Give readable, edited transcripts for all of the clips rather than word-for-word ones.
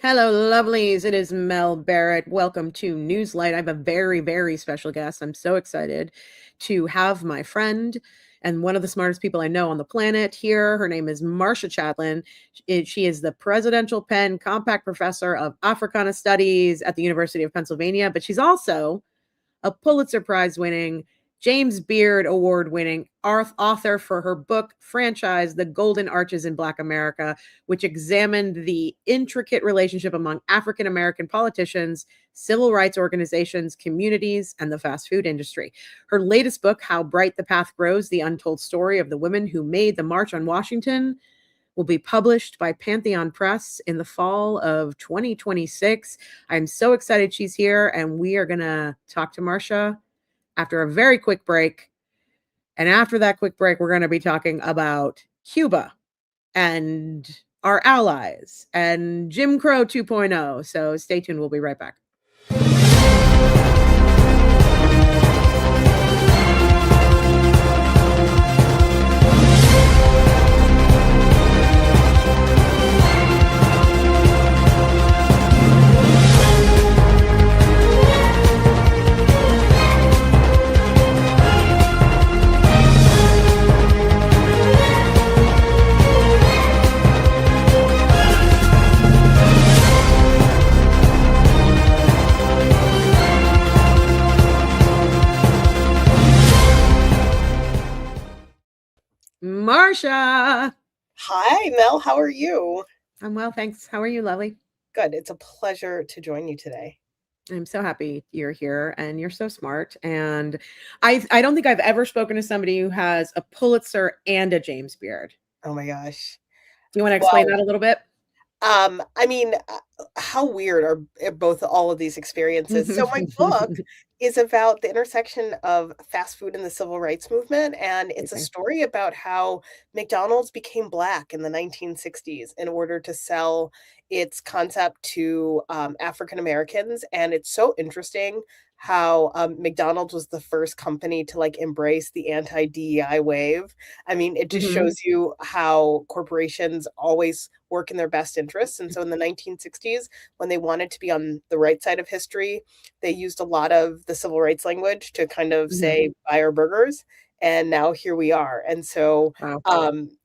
Hello, lovelies. It is Mel Barrett. Welcome to NewsLIGHT. I have a very, very special guest. I'm so excited to have my friend and one of the smartest people I know on the planet here. Her name is Marcia Chatelin. She is the Presidential Penn Compact Professor of Africana Studies at the University of Pennsylvania, but she's also a Pulitzer Prize winning, James Beard Award winning author for her book franchise, The Golden Arches in Black America, which examined the intricate relationship among African American politicians, civil rights organizations, communities, and the fast food industry. Her latest book, How Bright the Path Grows, The Untold Story of the Women Who Made the March on Washington, will be published by Pantheon Press in the fall of 2026. I'm so excited she's here, and we are going to talk to Marcia after a very quick break. And after that quick break, we're going to be talking about Cuba and our allies and Jim Crow 2.0. So stay tuned. We'll be right back. Marcia. Hi, Mel. How are you? I'm well, thanks. How are you, lovely? Good. It's a pleasure to join you today. I'm so happy you're here and you're so smart. And I don't think I've ever spoken to somebody who has a Pulitzer and a James Beard. Oh my gosh. Do you want to explain that a little bit? I mean, how weird are both all of these experiences? So my book is about the intersection of fast food and the civil rights movement, and it's a story about how McDonald's became black in the 1960s in order to sell its concept to African Americans. And it's so interesting how McDonald's was the first company to like embrace the anti-DEI wave. I mean, it just shows you how corporations always work in their best interests. And so in the 1960s, when they wanted to be on the right side of history, they used a lot of the civil rights language to kind of say, buy our burgers. And now here we are. And so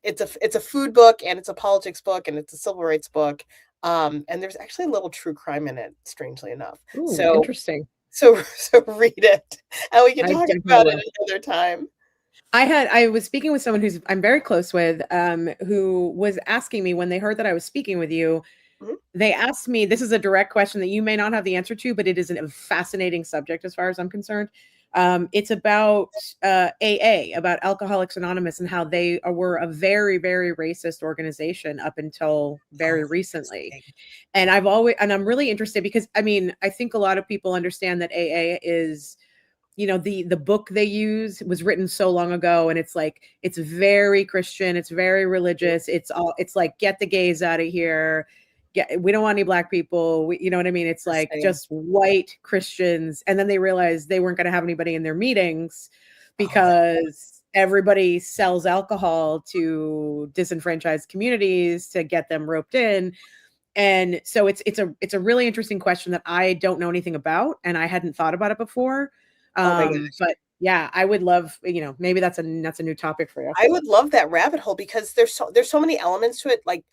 it's a food book, and it's a politics book, and it's a civil rights book. And there's actually a little true crime in it, strangely enough. Ooh, so interesting. So read it, and we can talk about it another time. I was speaking with someone I'm very close with, who was asking me when they heard that I was speaking with you. They asked me, this is a direct question that you may not have the answer to, but it is a fascinating subject as far as I'm concerned. It's about AA, about Alcoholics Anonymous, and how they were a very, very racist organization up until very recently. And I'm really interested because, I mean, I think a lot of people understand that AA is, you know, the book they use was written so long ago, and it's like, it's very Christian, it's very religious, it's like, get the gays out of here. We don't want any black people. You know what I mean? It's like just white Christians. And then they realized they weren't going to have anybody in their meetings because everybody sells alcohol to disenfranchised communities to get them roped in. And so it's a really interesting question that I don't know anything about, and I hadn't thought about it before. But yeah, I would love, you know, maybe that's a new topic for you. I would love that rabbit hole because there's so many elements to it. Like,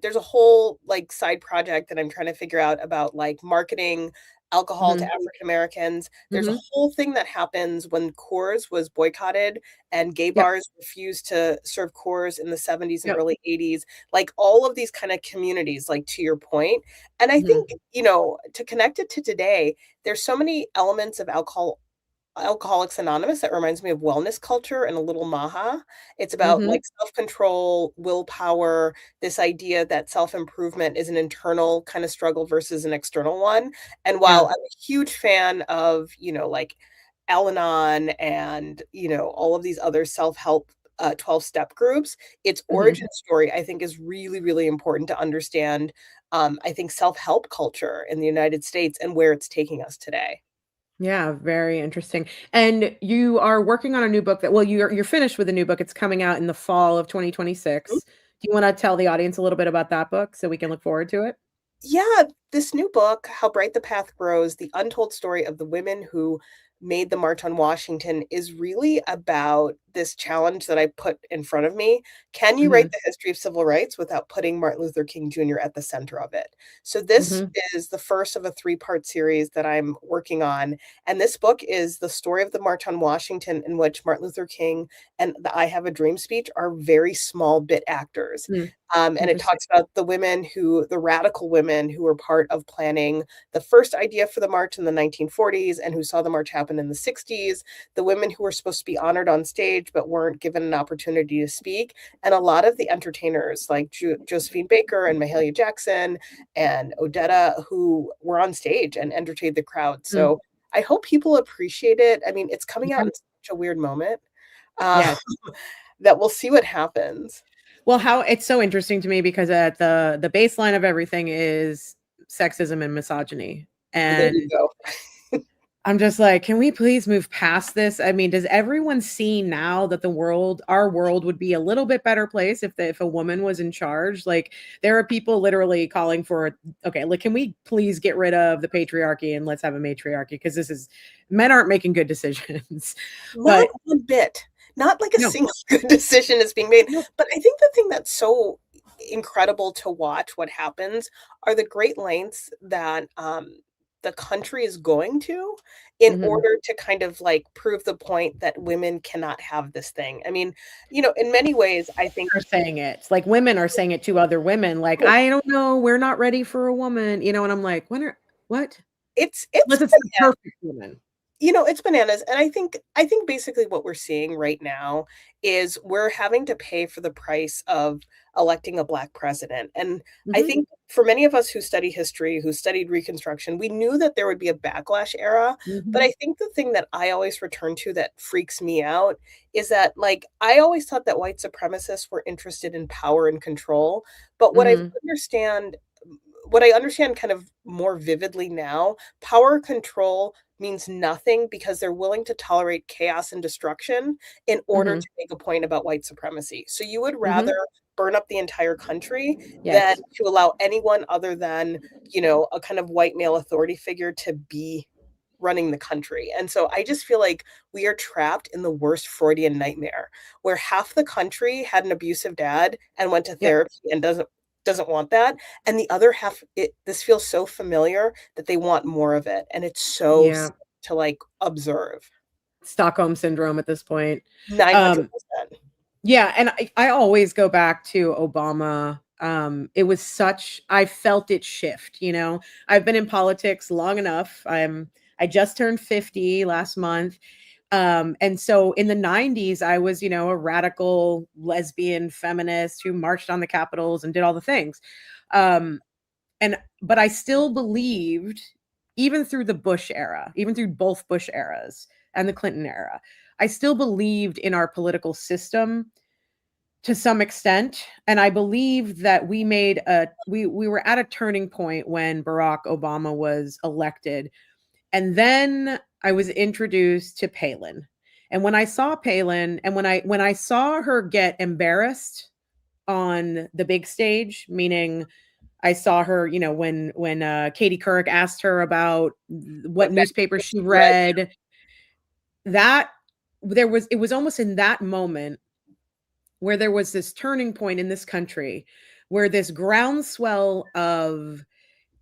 there's a whole like side project that I'm trying to figure out about like marketing alcohol to African Americans. There's a whole thing that happens when Coors was boycotted and gay bars refused to serve Coors in the 70s and early 80s. Like all of these kind of communities, like to your point. And I think, you know, to connect it to today, there's so many elements of Alcoholics Anonymous that reminds me of wellness culture and a little Maha. It's about like self-control, willpower, this idea that self-improvement is an internal kind of struggle versus an external one. And while I'm a huge fan of, you know, like Al-Anon and, you know, all of these other self-help 12-step groups, its origin story, I think, is really, really important to understand, I think, self-help culture in the United States and where it's taking us today. Yeah, very interesting. And you are working on a new book well, you're finished with a new book. It's coming out in the fall of 2026. Do you want to tell the audience a little bit about that book so we can look forward to it? Yeah, this new book, How Bright the Path Grows, The Untold Story of the Women Who Made the March on Washington, is really about this challenge that I put in front of me. Can you write Mhm, the history of civil rights without putting Martin Luther King Jr. at the center of it? So this mhm, is the first of a three-part series that I'm working on, and this book is the story of the March on Washington, in which Martin Luther King and the I Have a Dream speech are very small bit actors. mm, And it interesting. talks about the radical women who were part of planning the first idea for the march in the 1940s and who saw the march happen in the 60s, the women who were supposed to be honored on stage but weren't given an opportunity to speak, and a lot of the entertainers like Josephine Baker and Mahalia Jackson and Odetta who were on stage and entertained the crowd. Mm, So I hope people appreciate it. I mean, it's coming out yeah, in such a weird moment, uh, yeah. that we'll see what happens. Well, how it's so interesting to me because at the baseline of everything is sexism and misogyny, There you and go. I'm just like, can we please move past this? I mean, does everyone see now that our world would be a little bit better place if a woman was in charge? Like, there are people literally calling for, okay, like, can we please get rid of the patriarchy and let's have a matriarchy? Because men aren't making good decisions. Not But one bit. Not like a no, single good decision is being made. no. But I think the thing that's so incredible to watch what happens are the great lengths that, the country is going to in Mhm. order to kind of, like, prove the point that women cannot have this thing. I mean, in many ways, I think Are saying it. Like, women are saying it to other women, like, oh, "I don't know, we're not ready for a woman," and I'm like, "When are what?" it's Unless it's the perfect woman. It's bananas, and I think basically what we're seeing right now is we're having to pay for the price of electing a Black president, and I Mhm, think for many of us who study history, who studied Reconstruction, we knew that there would be a backlash era, but mhm, I think the thing that I always return to that freaks me out is that, like, I always thought that white supremacists were interested in power and control, but mhm, what I understand kind of more vividly now, power control means nothing because they're willing to tolerate chaos and destruction in order mhm, to make a point about white supremacy. So you would rather mhm. burn up the entire country than Yes. to allow anyone other than, a kind of white male authority figure to be running the country. And so I just feel like we are trapped in the worst Freudian nightmare where half the country had an abusive dad and went to Yep. therapy and doesn't want that, and the other half, this feels so familiar that they want more of it, and it's so Yeah. sick to, like, observe. Stockholm syndrome at this point. Um, 900%. yeah, and I always go back to Obama. It was I felt it shift. I've been in politics long enough. I just turned 50 last month. And so in the 90s, I was, a radical lesbian feminist who marched on the capitals and did all the things. Um, but I still believed, even through the Bush era, even through both Bush eras and the Clinton era, I still believed in our political system to some extent. And I believe that we were at a turning point when Barack Obama was elected, and then I was introduced to Palin. And when I saw Palin and when I saw her get embarrassed on the big stage, meaning I saw her, when Katie Couric asked her about what What back newspaper she read. read, that it was almost in that moment where there was this turning point in this country where this groundswell of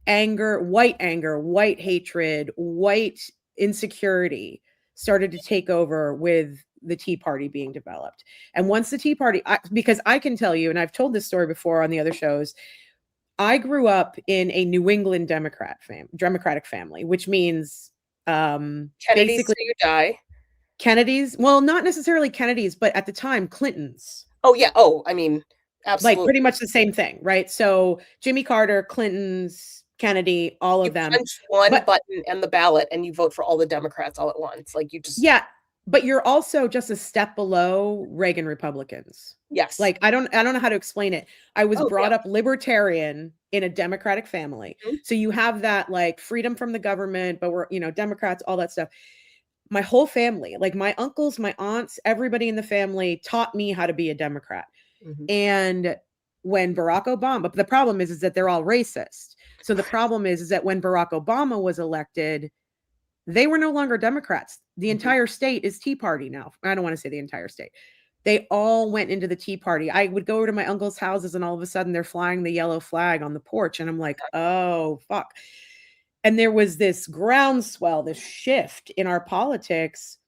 anger, white hatred, white insecurity started to take over with the Tea Party being developed. And once the Tea Party, because I can tell you, and I've told this story before on the other shows, I grew up in a New England Democratic family, which means Kennedy, so basically you die. Kennedys. Well, not necessarily Kennedys, but at the time Clintons, Oh, yeah. Oh, I mean, like pretty absolutely. much the same thing, right? So Jimmy Carter, Clintons, Kennedy, all You of them. punch one But button and the ballot, and you vote for all the Democrats all at once. Like, you just yeah, but you're also just a step below Reagan Republicans. yes. Like I don't know how to explain it. I was Oh, yeah. brought up libertarian in a Democratic family. Mhm. So you have that like freedom from the government, but we're, Democrats, all that stuff. My whole family, like my uncles, my aunts, everybody in the family taught me how to be a Democrat. Mhm. And when Barack Obama, but the problem is that they're all racist. So the problem is that when Barack Obama was elected, they were no longer Democrats. The entire state is Tea Party now. I don't want to say the entire state. They all went into the Tea Party. I would go over to my uncle's houses and all of a sudden they're flying the yellow flag on the porch. And I'm like, oh, fuck. And there was this groundswell, this shift in our politics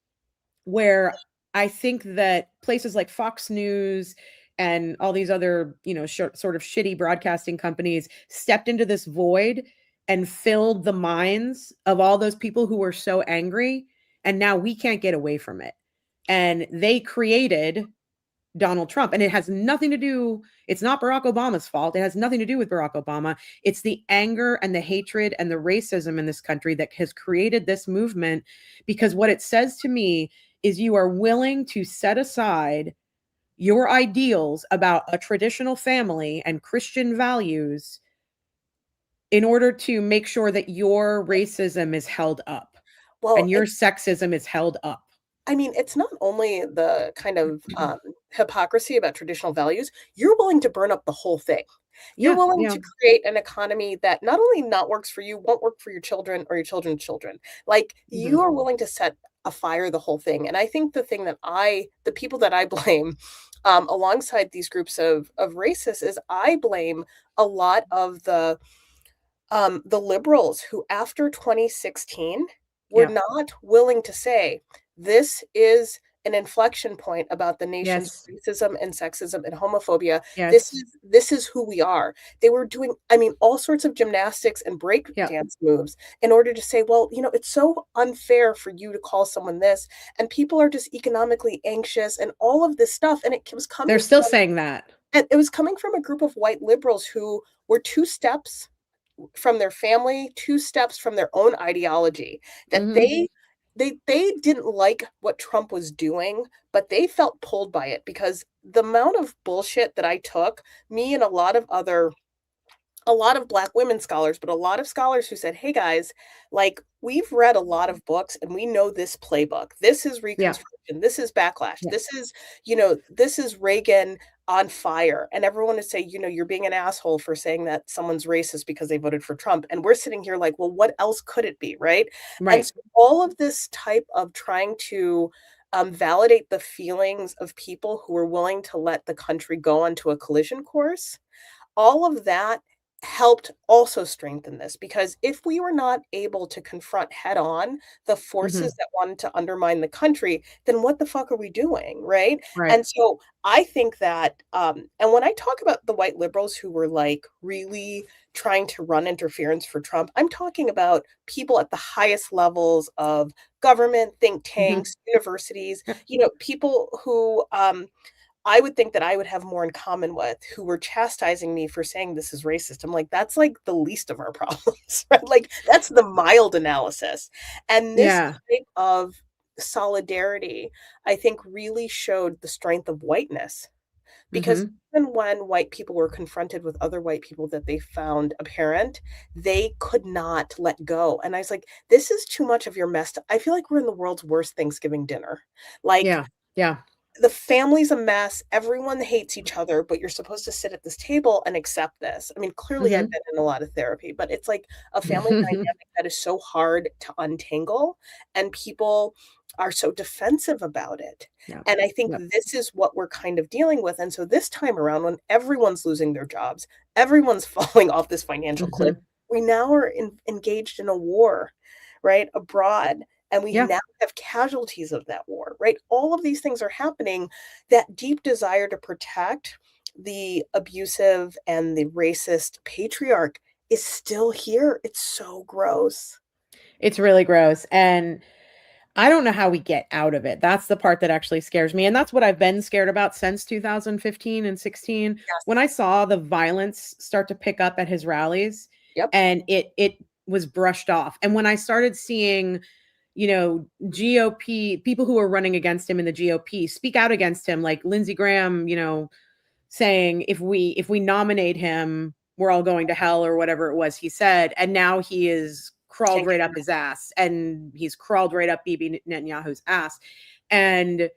where I think that places like Fox News and all these other, sort of shitty broadcasting companies stepped into this void and filled the minds of all those people who were so angry. And now we can't get away from it. And they created Donald Trump. And it has nothing to do, it's not Barack Obama's fault. It has nothing to do with Barack Obama. It's the anger and the hatred and the racism in this country that has created this movement. Because what it says to me is you are willing to set aside your ideals about a traditional family and Christian values in order to make sure that your racism is held up and your sexism is held up. I mean, it's not only the kind of hypocrisy about traditional values, you're willing to burn up the whole thing. You're willing to create an economy that not only not works for you, won't work for your children or your children's children. Like you are willing to set afire the whole thing. And I think the thing that the people that I blame alongside these groups of racists is I blame a lot of the liberals who after 2016 were not willing to say, this is an inflection point about the nation's racism and sexism and homophobia. This is who we are. They were doing, all sorts of gymnastics and break dance moves in order to say, well, it's so unfair for you to call someone this, and people are just economically anxious and all of this stuff. And it was coming. They're still saying that. And it was coming from a group of white liberals who were 2 steps from their family, 2 steps from their own ideology, that they didn't like what Trump was doing, but they felt pulled by it because the amount of bullshit that I took, me and a lot of Black women scholars, but a lot of scholars who said, hey guys, like we've read a lot of books and we know this playbook. This is Reconstruction. This is backlash. This is Reagan on fire. And everyone would say, you're being an asshole for saying that someone's racist because they voted for Trump. And we're sitting here like, well, what else could it be? Right. And so all of this type of trying to validate the feelings of people who are willing to let the country go onto a collision course, all of that helped also strengthen this, because if we were not able to confront head on the forces that wanted to undermine the country, then what the fuck are we doing, right? And so I think that, and when I talk about the white liberals who were like really trying to run interference for Trump, I'm talking about people at the highest levels of government, think tanks, universities, people who, I would think that I would have more in common with, who were chastising me for saying this is racist. I'm like, that's like the least of our problems, right? Like that's the mild analysis. And this type of solidarity, I think, really showed the strength of whiteness, because even when white people were confronted with other white people that they found apparent, they could not let go. And I was like, this is too much of your mess. I feel like we're in the world's worst Thanksgiving dinner. Like, the family's a mess. Everyone hates each other, but you're supposed to sit at this table and accept this. I mean, clearly I've been in a lot of therapy, but it's like a family dynamic that is so hard to untangle, and people are so defensive about it. And I think this is what we're kind of dealing with. And so this time around, when everyone's losing their jobs, everyone's falling off this financial cliff, we now are engaged in a war, right, abroad. And we now have casualties of that war, right? All of these things are happening. That deep desire to protect the abusive and the racist patriarch is still here. It's so gross. It's really gross. And I don't know how we get out of it. That's the part that actually scares me. And that's what I've been scared about since 2015 and 16. When I saw the violence start to pick up at his rallies, and it was brushed off. And when I started seeing GOP people who are running against him in the GOP speak out against him, like Lindsey Graham, saying if we nominate him, we're all going to hell, or whatever it was he said. And now he is crawled right up his ass, and he's crawled right up Bibi Netanyahu's ass. And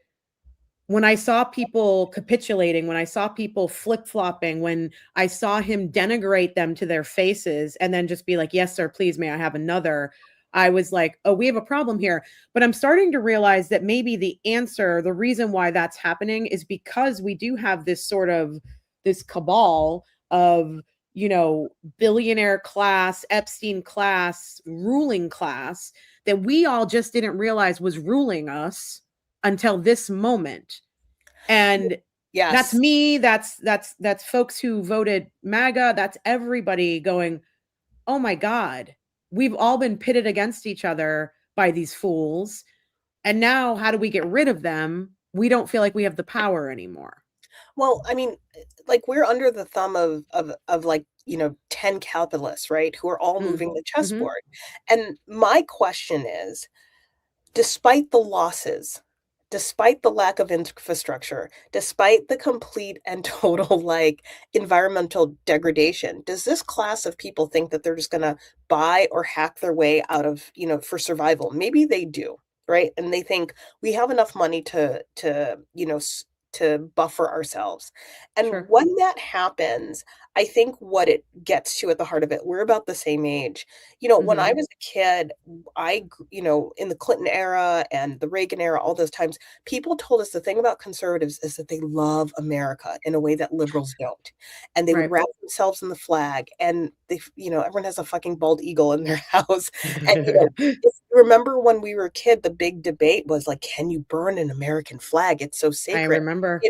when I saw people capitulating, when I saw people flip-flopping, when I saw him denigrate them to their faces and then just be like, yes, sir, please, may I have another? I was like, oh, we have a problem here. But I'm starting to realize that maybe the answer, the reason why that's happening is because we do have this sort of this cabal of, you know, billionaire class, Epstein class, ruling class that we all just didn't realize was ruling us until this moment. And that's Yes. me, that's folks who voted MAGA, that's everybody going, "Oh my god, we've all been pitted against each other by these fools, and now how do we get rid of them? We don't feel like we have the power anymore." Well, I mean, like we're under the thumb of like, 10 capitalists, right? Who are all Mm. moving the Mhm. chessboard. And my question is, despite the losses, despite the lack of infrastructure, despite the complete and total like environmental degradation, does this class of people think that they're just going to buy or hack their way out of, for survival? Maybe they do, right? And they think we have enough money to buffer ourselves. And Sure. when that happens, I think what it gets to at the heart of it, we're about the same age. When I Mhm. was a kid, in the Clinton era and the Reagan era, all those times, people told us the thing about conservatives is that they love America in a way that liberals don't. And they would Right. wrap themselves in the flag and everyone has a fucking bald eagle in their house. And, if you remember when we were a kid, the big debate was like, can you burn an American flag? It's so I sacred. remember.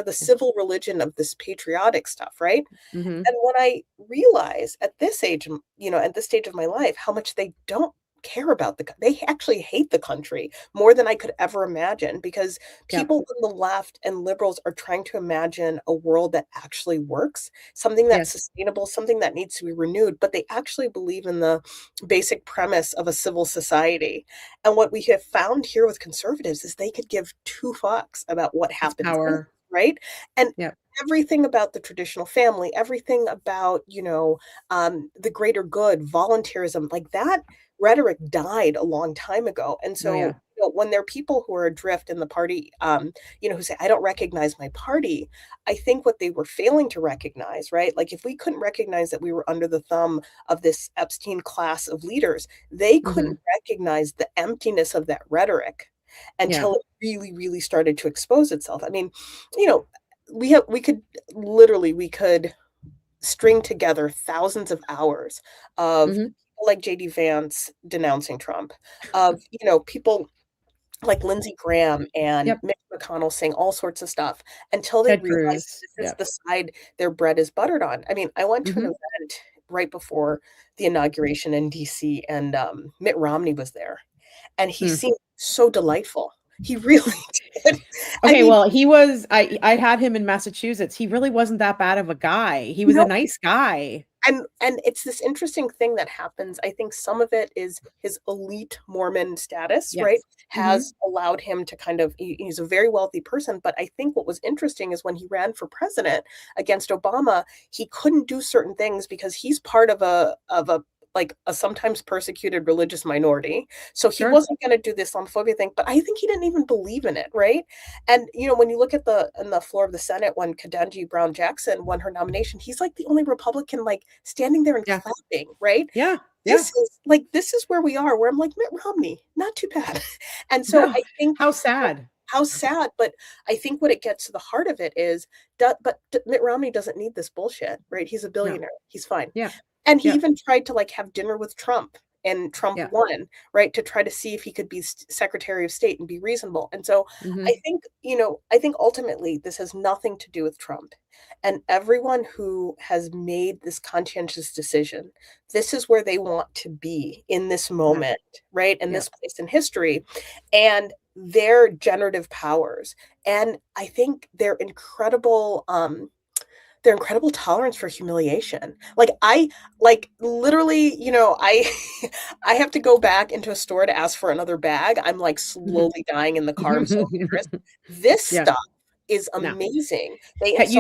The civil religion of this patriotic stuff, right? Mhm. And when I realize at this age, at this stage of my life, how much they don't care about they actually hate the country more than I could ever imagine because Yep. people on the left and liberals are trying to imagine a world that actually works, something that's Yes. sustainable, something that needs to be renewed, but they actually believe in the basic premise of a civil society. And what we have found here with conservatives is they could give two fucks about what It's happens next, power. right? And Yep. everything about the traditional family, everything about, the greater good, volunteerism, like that rhetoric died a long time ago. And Oh yeah. so, when there are people who are adrift in the party, who say, I don't recognize my party, I think what they were failing to recognize, right? Like if we couldn't recognize that we were under the thumb of this Epstein class of leaders, they Mhm. couldn't recognize the emptiness of that rhetoric Yeah. until it really, really started to expose itself. I mean, you know, we could string together thousands of hours of Mhm. people like JD Vance denouncing Trump, of, people like Lindsey Graham and Yep. Mitch McConnell saying all sorts of stuff until they Ted realize Cruz. this is Yep. the side their bread is buttered on. I mean, I went to an Mhm. event right before the inauguration in DC, and Mitt Romney was there, and he Hmm. seemed so delightful. He really did. I Okay, mean, well, he was I had him in Massachusetts. He really wasn't that bad of a guy. He was a no, nice guy. and it's this interesting thing that happens. I think some of it is his elite Mormon status, right, Yes. Mhm. has allowed him to kind of he's a very wealthy person, but I think what was interesting is when he ran for president against Obama, he couldn't do certain things because he's part of a like a sometimes persecuted religious minority. So he Sure. wasn't going to do the Islamophobia thing, but I think he didn't even believe in it, right? And when you look at the floor of the Senate when Ketanji Brown Jackson won her nomination, he's like the only Republican like standing there and Yeah. clapping, right? Yeah. Yeah. This is where we are, where I'm like, Mitt Romney, not too bad. And so No. I think How sad. how sad, but I think what it gets to the heart of it is Mitt Romney doesn't need this bullshit, right? He's a No. billionaire. He's fine. Yeah. And he Yep. even tried to like have dinner with Trump, and Trump Yeah. won, right? To try to see if he could be Secretary of State and be reasonable. And so Mhm. I think ultimately this has nothing to do with Trump. And everyone who has made this conscientious decision, this is where they want to be in this Yeah. moment, right? In Yeah. this place in history. And their generative powers. And I think their incredible tolerance for humiliation. Like literally, I I have to go back into a store to ask for another bag. I'm like Mhm. slowly dying in the car. I'm so embarrassed. This Yeah. stuff is No. amazing. They have so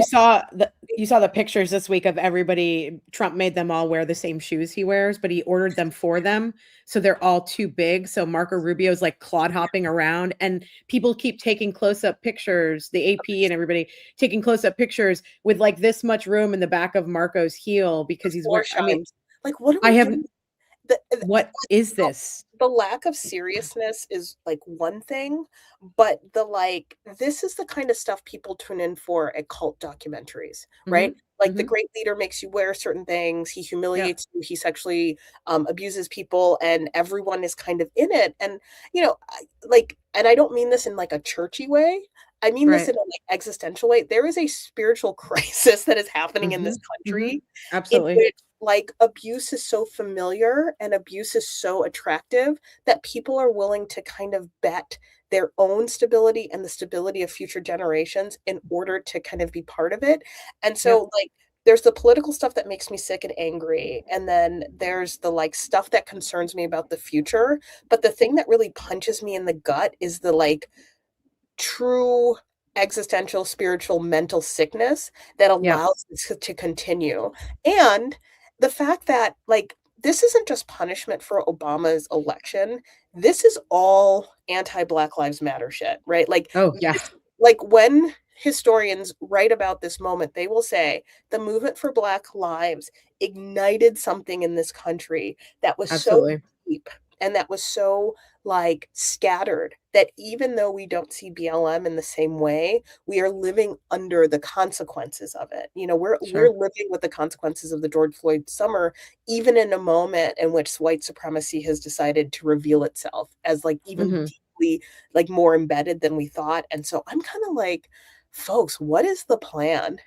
You saw the pictures this week of everybody. Trump made them all wear the same shoes he wears, but he ordered them for them, so they're all too big. So Marco Rubio's like clod hopping around, and people keep taking close up pictures. The AP and everybody taking close up pictures with like this much room in the back of Marco's heel because he's floor wearing. I mean, shines. Like, what are I we have. doing? The, What is this? the lack of seriousness is like one thing, but the like this is the kind of stuff people tune in for at cult documentaries, right? Hmm. Like the Hmm. great leader makes you wear certain things, he Yeah. humiliates you, he sexually abuses people, and everyone is kind of in it. And and I don't mean this in like a churchy way. I mean this Right. in a like existential way. There is a spiritual crisis that is happening in Hmm. this Hmm. country in Absolutely. which like abuse is so familiar and abuse is so attractive that people are willing to kind of bet their own stability and the stability of future generations in order to kind of be part of it. And Yep. so like there's the political stuff that makes me sick and angry, and then there's the like stuff that concerns me about the future. But the thing that really punches me in the gut is the like true existential, spiritual, mental sickness that Yep. allows this to continue. And the fact that, like, this isn't just punishment for Obama's election. This is all anti-Black Lives Matter shit, right? Oh yeah. Like when historians write about this moment, they will say the movement for Black lives ignited something in this country that was so Absolutely. deep and that was so like scattered that even though we don't see BLM in the same way, we are living under the consequences of it. You know, we're Sure. living with the consequences of the George Floyd summer, even in a moment in which white supremacy has decided to reveal itself as like even Hmm. deeply like more embedded than we thought. And so I'm kind of like, folks, what is the plan?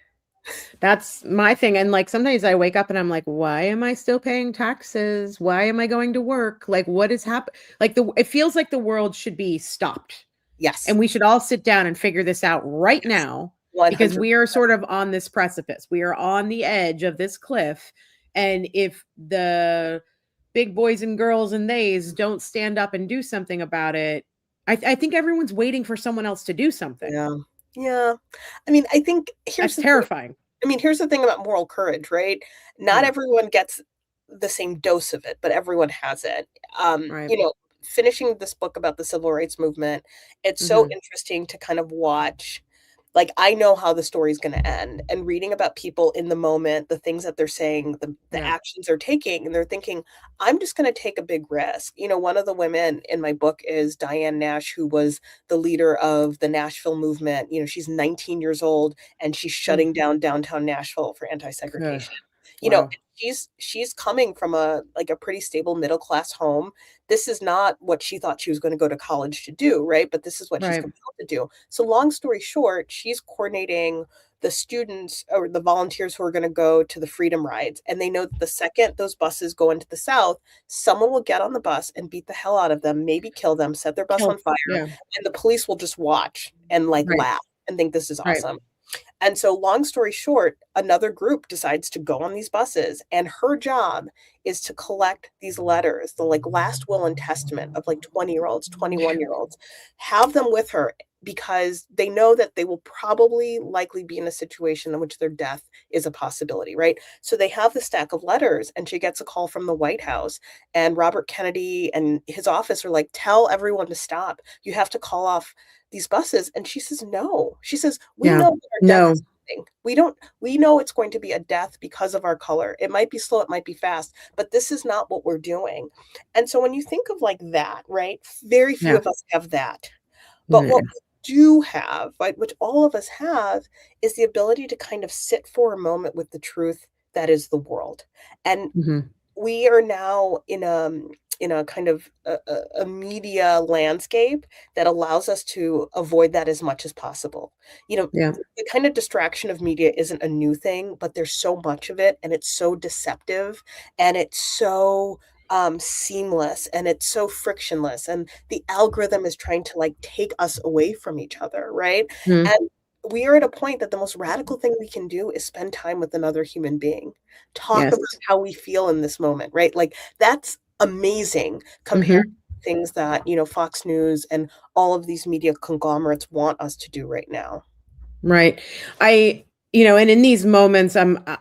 That's my thing. And like sometimes I wake up and I'm like, why am I still paying taxes? Why am I going to work? Like what is happening? Like it feels like the world should be stopped. Yes, And we should all sit down and figure this out right now because 100. we are sort of on this precipice. We are on the edge of this cliff. And if the big boys and girls and theys don't stand up and do something about it, I think everyone's waiting for someone else to do something. Yeah. Yeah. I mean, I think here's That's the thing. terrifying. I mean, here's the thing about moral courage, right? Not Yeah. everyone gets the same dose of it, but everyone has it. Right. You know, finishing this book about the civil rights movement, it's so Hmm. interesting to kind of watch. Like, I know how the story's going to end, and reading about people in the moment, the things that they're saying, the Yeah. actions they're taking, and they're thinking, I'm just going to take a big risk. You know, one of the women in my book is Diane Nash, who was the leader of the Nashville movement. You know, she's 19 years old and she's Mm. shutting down downtown Nashville for Ugh. anti-segregation. You know, Wow. she's coming from a like a pretty stable middle class home. This is not what she thought she was going to go to college to do, right? But this is what she's Right. compelled to do. So long story short, she's coordinating the students or the volunteers who are going to go to the freedom rides, and they know that the second those buses go into the south, someone will get on the bus and beat the hell out of them, maybe kill them, set their bus Kill. on fire, Yeah. and the police will just watch and like Right. laugh and think this is Right. awesome. And so, long story short, another group decides to go on these buses, and her job is to collect these letters, the like last will and testament of like 20-year-olds, 21-year-olds, have them with her because they know that they will probably likely be in a situation in which their death is a possibility, right? So they have the stack of letters, and she gets a call from the White House, and Robert Kennedy and his office are like, tell everyone to stop. You have to call off these buses. And she says, no. She says, we Yeah. know that our death No. is coming. We know it's going to be a death because of our color. It might be slow, it might be fast, but this is not what we're doing. And so when you think of like that, right, very few Yeah. of us have that. But Yeah. what we do have, right, which all of us have, is the ability to kind of sit for a moment with the truth that is the world. And Hmm. we are now in a kind of a media landscape that allows us to avoid that as much as possible. You know, Yeah. the kind of distraction of media isn't a new thing, but there's so much of it, and it's so deceptive, and it's so seamless, and it's so frictionless, and the algorithm is trying to like take us away from each other, right? Mm. And we are at a point that the most radical thing we can do is spend time with another human being, talk Yes. about how we feel in this moment, right? Like that's amazing compared Hmm. to things that, you know, Fox News and all of these media conglomerates want us to do right now. Right. I, and in these moments,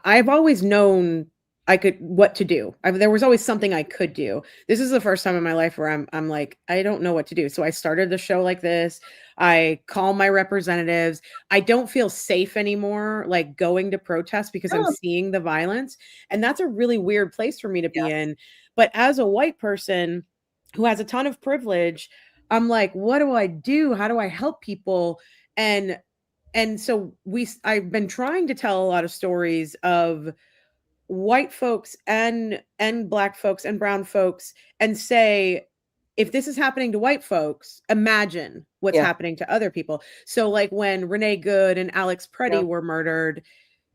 I've always known I could what to do. There was always something I could do. This is the first time in my life where I'm like, I don't know what to do. So I started the show like this. I call my representatives. I don't feel safe anymore, like going to protest because I'm Oh, seeing the violence. And that's a really weird place for me to be yes. in. But as a white person who has a ton of privilege, I'm like, what do I do? How do I help people? And so I've been trying to tell a lot of stories of white folks and black folks and brown folks and say, if this is happening to white folks, imagine what's Yeah. happening to other people. So like when Renee Good and Alex Yeah. Preddy were murdered,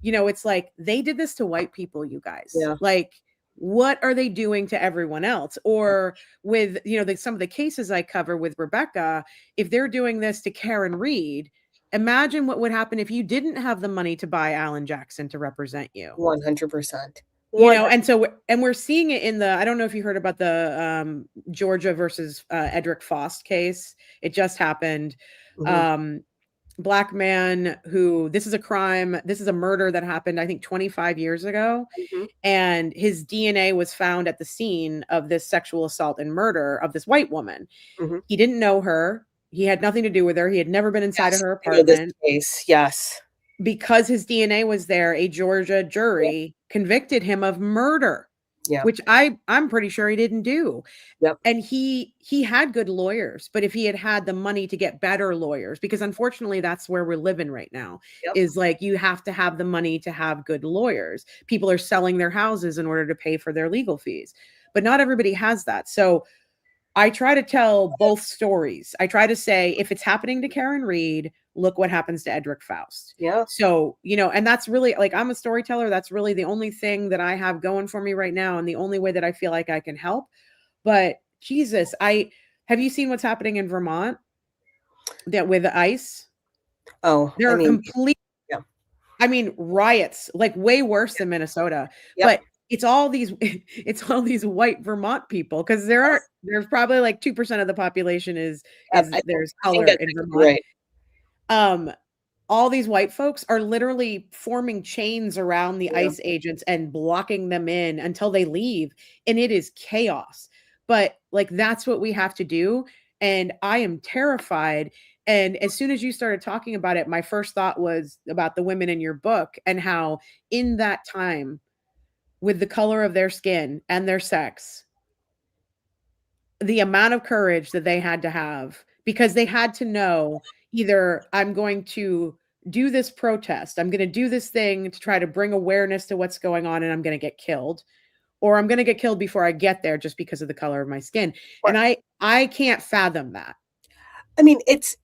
it's like they did this to white people, you guys. Yeah. Like, what are they doing to everyone else? Or with, some of the cases I cover with Rebecca, if they're doing this to Karen Reed, imagine what would happen if you didn't have the money to buy Alan Jackson to represent you. 100%. 100. And so we're seeing it in the, I don't know if you heard about the Georgia versus Edric Faust case. It just happened. Mhm. Um, Black man who, this is a crime, this is a murder that happened, I think 25 years ago. Mhm. And his DNA was found at the scene of this sexual assault and murder of this white woman. Mhm. He didn't know her. He had nothing to do with her. He had never been inside of Yes, her I know this apartment. case. Yes. Because his DNA was there, a Georgia Yep. jury convicted him of murder, Yeah. which I'm pretty sure he didn't do. Yep. And he had good lawyers, but if he had had the money to get better lawyers, because unfortunately that's where we're living right now, Yep. is like you have to have the money to have good lawyers. People are selling their houses in order to pay for their legal fees, but not everybody has that. So I try to tell both stories. I try to say, if it's happening to Karen Reed, look what happens to Edric Faust. Yeah. So, and that's really like, I'm a storyteller. That's really the only thing that I have going for me right now. And the only way that I feel like I can help. But Jesus, have you seen what's happening in Vermont that with the ice? Oh, There I are mean, complete, yeah. I mean, riots, like way worse than Minnesota. Yep. But it's all these it's all these white Vermont people because Yes. there's probably like 2% of the population is there's I think color that's in exactly Vermont. right. Um all these white folks are literally forming chains around the Yeah. ICE agents and blocking them in until they leave, and it is chaos. But like that's what we have to do, and I am terrified. And as soon as you started talking about it, my first thought was about the women in your book and how in that time, with the color of their skin and their sex, the amount of courage that they had to have, because they had to know, either I'm going to do this protest, I'm going to do this thing to try to bring awareness to what's going on, and I'm going to get killed, or I'm going to get killed before I get there just because of the color of my skin. And Or I can't fathom that. I mean, it's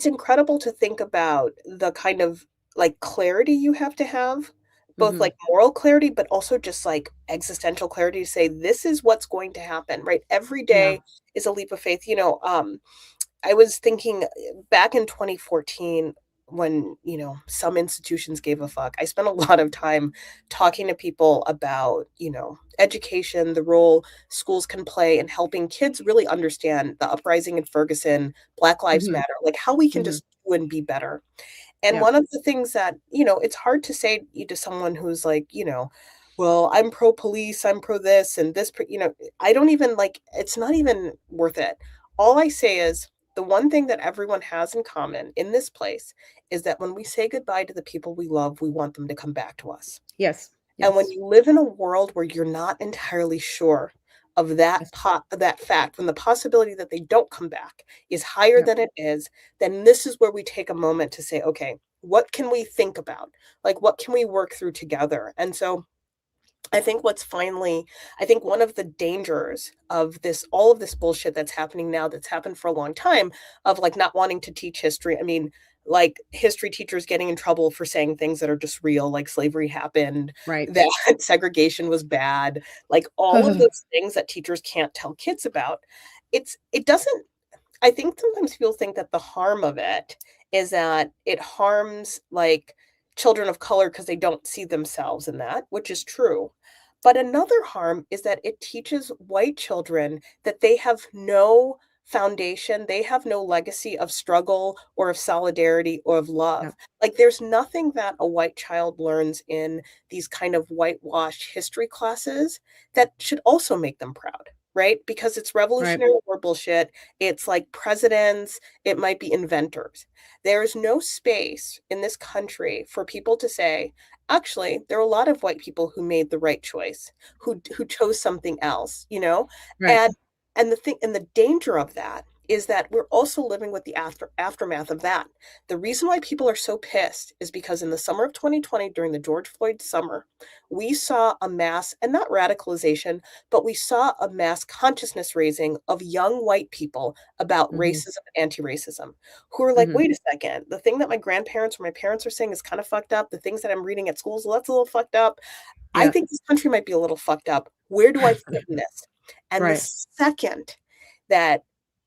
incredible to think about the kind of, like, clarity you have to have, both, Mhm. like, moral clarity, but also just, like, existential clarity to say, "This is what's going to happen," right? Every Yeah. day is a leap of faith. I was thinking, back in 2014 when, some institutions gave a fuck, I spent a lot of time talking to people about, education, the role schools can play in helping kids really understand the uprising in Ferguson, Black Lives Mhm. Matter, like, how we can Mhm. just do and be better. And Yeah. one of the things that, it's hard to say to someone who's like, "Well, I'm pro police, I'm pro this and this," I don't even like, it's not even worth it. All I say is the one thing that everyone has in common in this place is that when we say goodbye to the people we love, we want them to come back to us. Yes. And when Yes. you live in a world where you're not entirely sure of Yes. that fact, when the possibility that they don't come back is higher Yep. than it is, then this is where we take a moment to say, "Okay, what can we think about? Like, what can we work through together?" And so I think one of the dangers of this all of this bullshit that's happening now, that's happened for a long time, of, like, not wanting to teach history. I mean, like, history teachers getting in trouble for saying things that are just real, like slavery happened, Right. that segregation was bad, like, all of those things that teachers can't tell kids about. It doesn't I think sometimes people think that the harm of it is that it harms, like, children of color because they don't see themselves in that, which is true. But another harm is that it teaches white children that they have no foundation, they have no legacy of struggle or of solidarity or of Yeah. love. Like there's nothing that a white child learns in these kind of whitewashed history classes that should also make them proud, right? Because it's Right. Revolutionary War bullshit. It's like presidents, it might be inventors. There is no space in this country for people to say, actually, there are a lot of white people who made the right choice, who chose something else, you know? Right. And the danger of that is that we're also living with the aftermath of that. The reason why people are so pissed is because in the summer of 2020, during the George Floyd summer, we saw a mass, and not radicalization, but we saw a mass consciousness raising of young white people about Hmm. racism and anti-racism, who are like, Hmm. wait a second, the thing that my grandparents or my parents are saying is kind of fucked up. The things that I'm reading at schools, well, that's a little fucked up. I Yeah. think this country might be a little fucked up. Where do I fit in this? And the Right. second that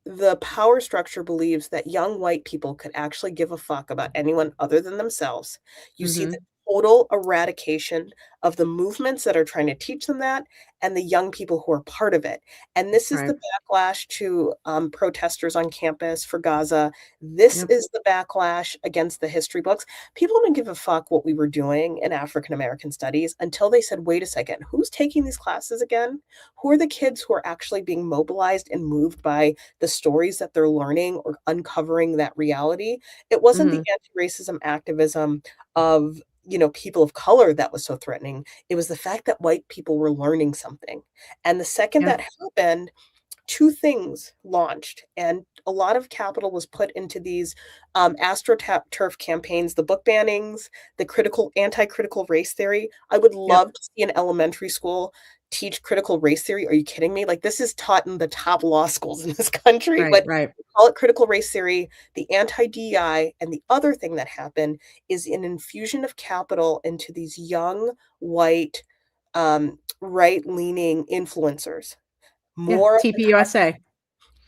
the power structure believes that young white people could actually give a fuck about anyone other than themselves, you see the Hmm. total eradication of the movements that are trying to teach them that and the young people who are part of it. And this is Right. the backlash to protesters on campus for Gaza. This Yep. is the backlash against the history books. People didn't give a fuck what we were doing in African American studies until they said, wait a second, who's taking these classes again? Who are the kids who are actually being mobilized and moved by the stories that they're learning or uncovering that reality? It wasn't the Hmm. anti-racism activism of people of color that was so threatening. It was the fact that white people were learning something. And the second Yep. that happened, two things launched, and a lot of capital was put into these astroturf campaigns, the book bannings, the anti-critical race theory. I would Yep. love to see an elementary school teach critical race theory. Are you kidding me? Like this is taught in the top law schools in this country, Right. but Right. we call it critical race theory, the anti-DEI. And the other thing that happened is an infusion of capital into these young white right-leaning influencers, Yeah. more of the time, TPUSA.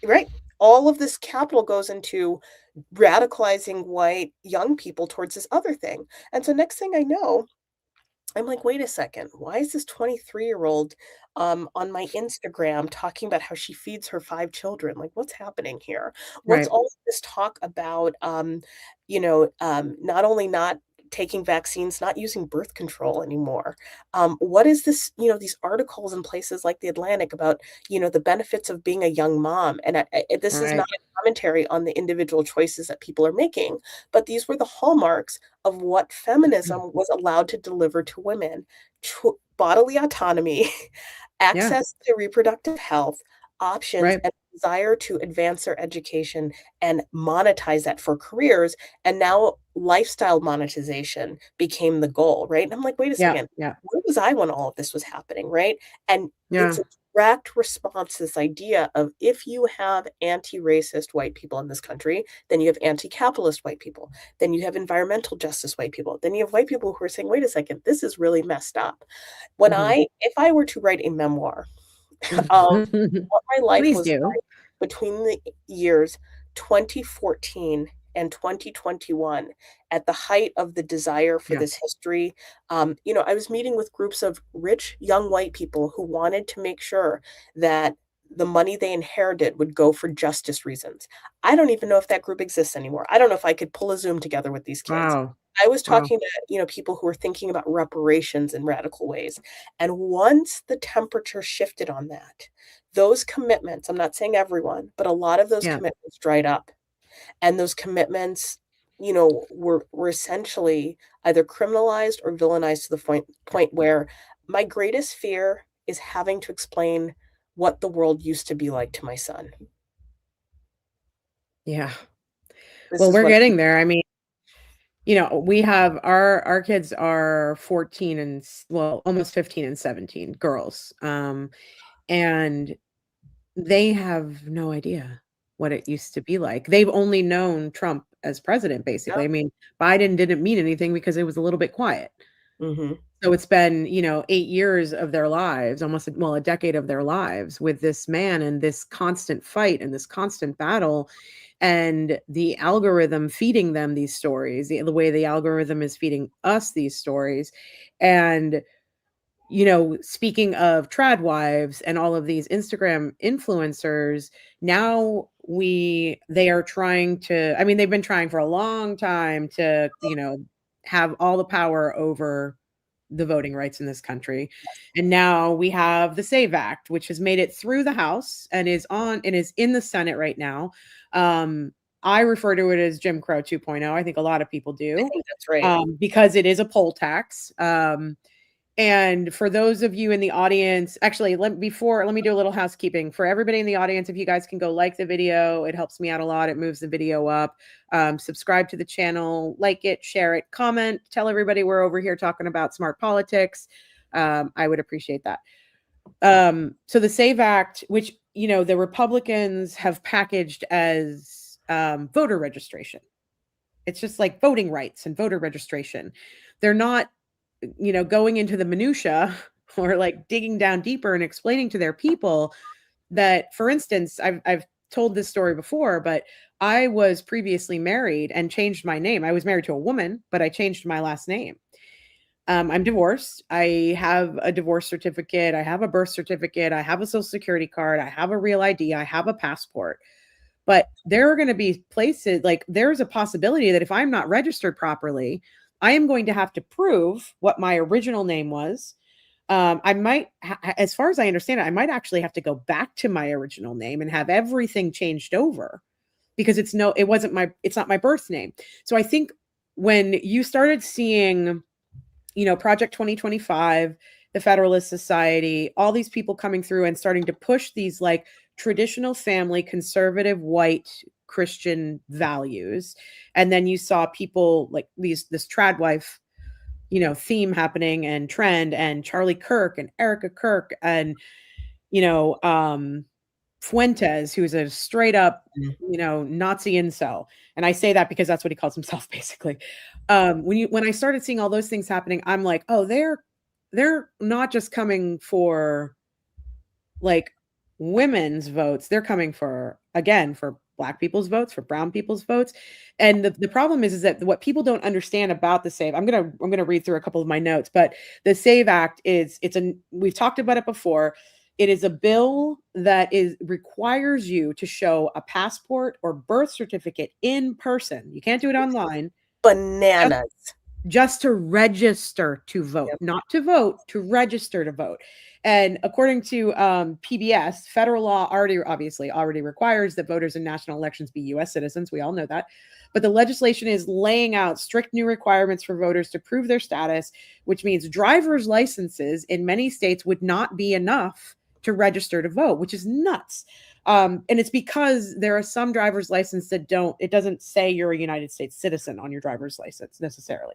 right? All of this capital goes into radicalizing white young people towards this other thing. And so next thing I know, I'm like, wait a second, why is this 23-year-old on my Instagram talking about how she feeds her 5 children? Like, what's happening here? What's Right. all this talk about, not only not taking vaccines, not using birth control anymore? What is this, these articles in places like The Atlantic about, the benefits of being a young mom? And this is not Right. a commentary on the individual choices that people are making, but these were the hallmarks of what feminism was allowed to deliver to women: bodily autonomy, Yeah. access to reproductive health, options, Right. and desire to advance their education and monetize that for careers. And now lifestyle monetization became the goal, right? And I'm like, wait a Yeah. second, Yeah. where was I when all of this was happening, right? And it's Yeah. a direct response to this idea of if you have anti-racist white people in this country, then you have anti-capitalist white people, then you have environmental justice white people, then you have white people who are saying, wait a second, this is really messed up. Hmm. If I were to write a memoir of what my life Please was do. like between the years 2014 and 2021, at the height of the desire for Yeah. this history. I was meeting with groups of rich young white people who wanted to make sure that the money they inherited would go for justice reasons. I don't even know if that group exists anymore. I don't know if I could pull a Zoom together with these kids. Wow. I was Wow. talking to, people who were thinking about reparations in radical ways. And once the temperature shifted on that, those commitments, I'm not saying everyone, but a lot of those Yeah. commitments dried up. And those commitments, were essentially either criminalized or villainized to the point where my greatest fear is having to explain what the world used to be like to my son. Yeah. This Well, is we're what getting there. I mean, we have our kids are 14 and well, almost 15 and 17 girls. And they have no idea what it used to be like. They've only known Trump as president, basically. yeah. I mean, Biden didn't mean anything because it was a little bit quiet. Mhm. So it's been, 8 years of their lives, almost, well, a decade of their lives with this man and this constant fight and this constant battle and the algorithm feeding them these stories, the way the algorithm is feeding us these stories. And speaking of trad wives and all of these Instagram influencers, now they are trying to, I mean, they've been trying for a long time to, have all the power over the voting rights in this country. And now we have the SAVE Act, which has made it through the House and is in the Senate right now. I refer to it as Jim Crow 2.0. I think a lot of people do. I think that's right. Because it is a poll tax. And for those of you in the audience, actually, let me do a little housekeeping for everybody in the audience. If you guys can go like the video, it helps me out a lot. It moves the video up. Subscribe to the channel, like it, share it, comment, tell everybody we're over here talking about smart politics. I would appreciate that. So the SAVE Act, which, the Republicans have packaged as voter registration. It's just like voting rights and voter registration. They're not going into the minutia or like digging down deeper and explaining to their people that, for instance, I've told this story before, but I was previously married and changed my name. I was married to a woman, but I changed my last name. I'm divorced. I have a divorce certificate. I have a birth certificate. I have a social security card. I have a real ID. I have a passport. But there are going to be places, like there's a possibility that if I'm not registered properly, I am going to have to prove what my original name was. I might, as far as I understand it, I might actually have to go back to my original name and have everything changed over because it's not my birth name. So I think when you started seeing, Project 2025, the Federalist Society, all these people coming through and starting to push these like traditional family, conservative, white Christian values. And then you saw people like this trad wife, theme happening and trend and Charlie Kirk and Erica Kirk and, Fuentes, who's a straight up, Nazi incel. And I say that because that's what he calls himself basically. When I started seeing all those things happening, I'm like, oh, they're not just coming for like women's votes. They're coming for Black people's votes, for brown people's votes. And the problem is that what people don't understand about the SAVE, I'm gonna read through a couple of my notes, but the SAVE Act we've talked about it before. It is a bill that requires you to show a passport or birth certificate in person. You can't do it online. Bananas. Just to register to vote, not to vote, to register to vote. And according to PBS, federal law already requires that voters in national elections be U.S. citizens. We all know that. But the legislation is laying out strict new requirements for voters to prove their status, which means driver's licenses in many states would not be enough to register to vote, which is nuts. And it's because there are some driver's license that it doesn't say you're a United States citizen on your driver's license necessarily.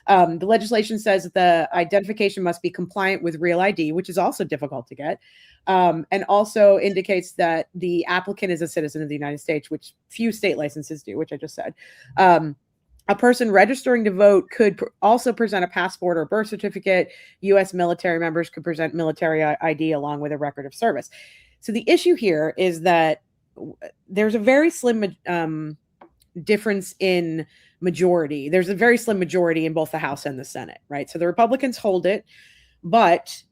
The legislation says that the identification must be compliant with real ID, which is also difficult to get. And also indicates that the applicant is a citizen of the United States, which few state licenses do, which I just said. A person registering to vote could also present a passport or birth certificate. U.S. military members could present military ID along with a record of service. So the issue here is that there's a very slim difference in majority. There's a very slim majority in both the House and the Senate, right? So the Republicans hold it, but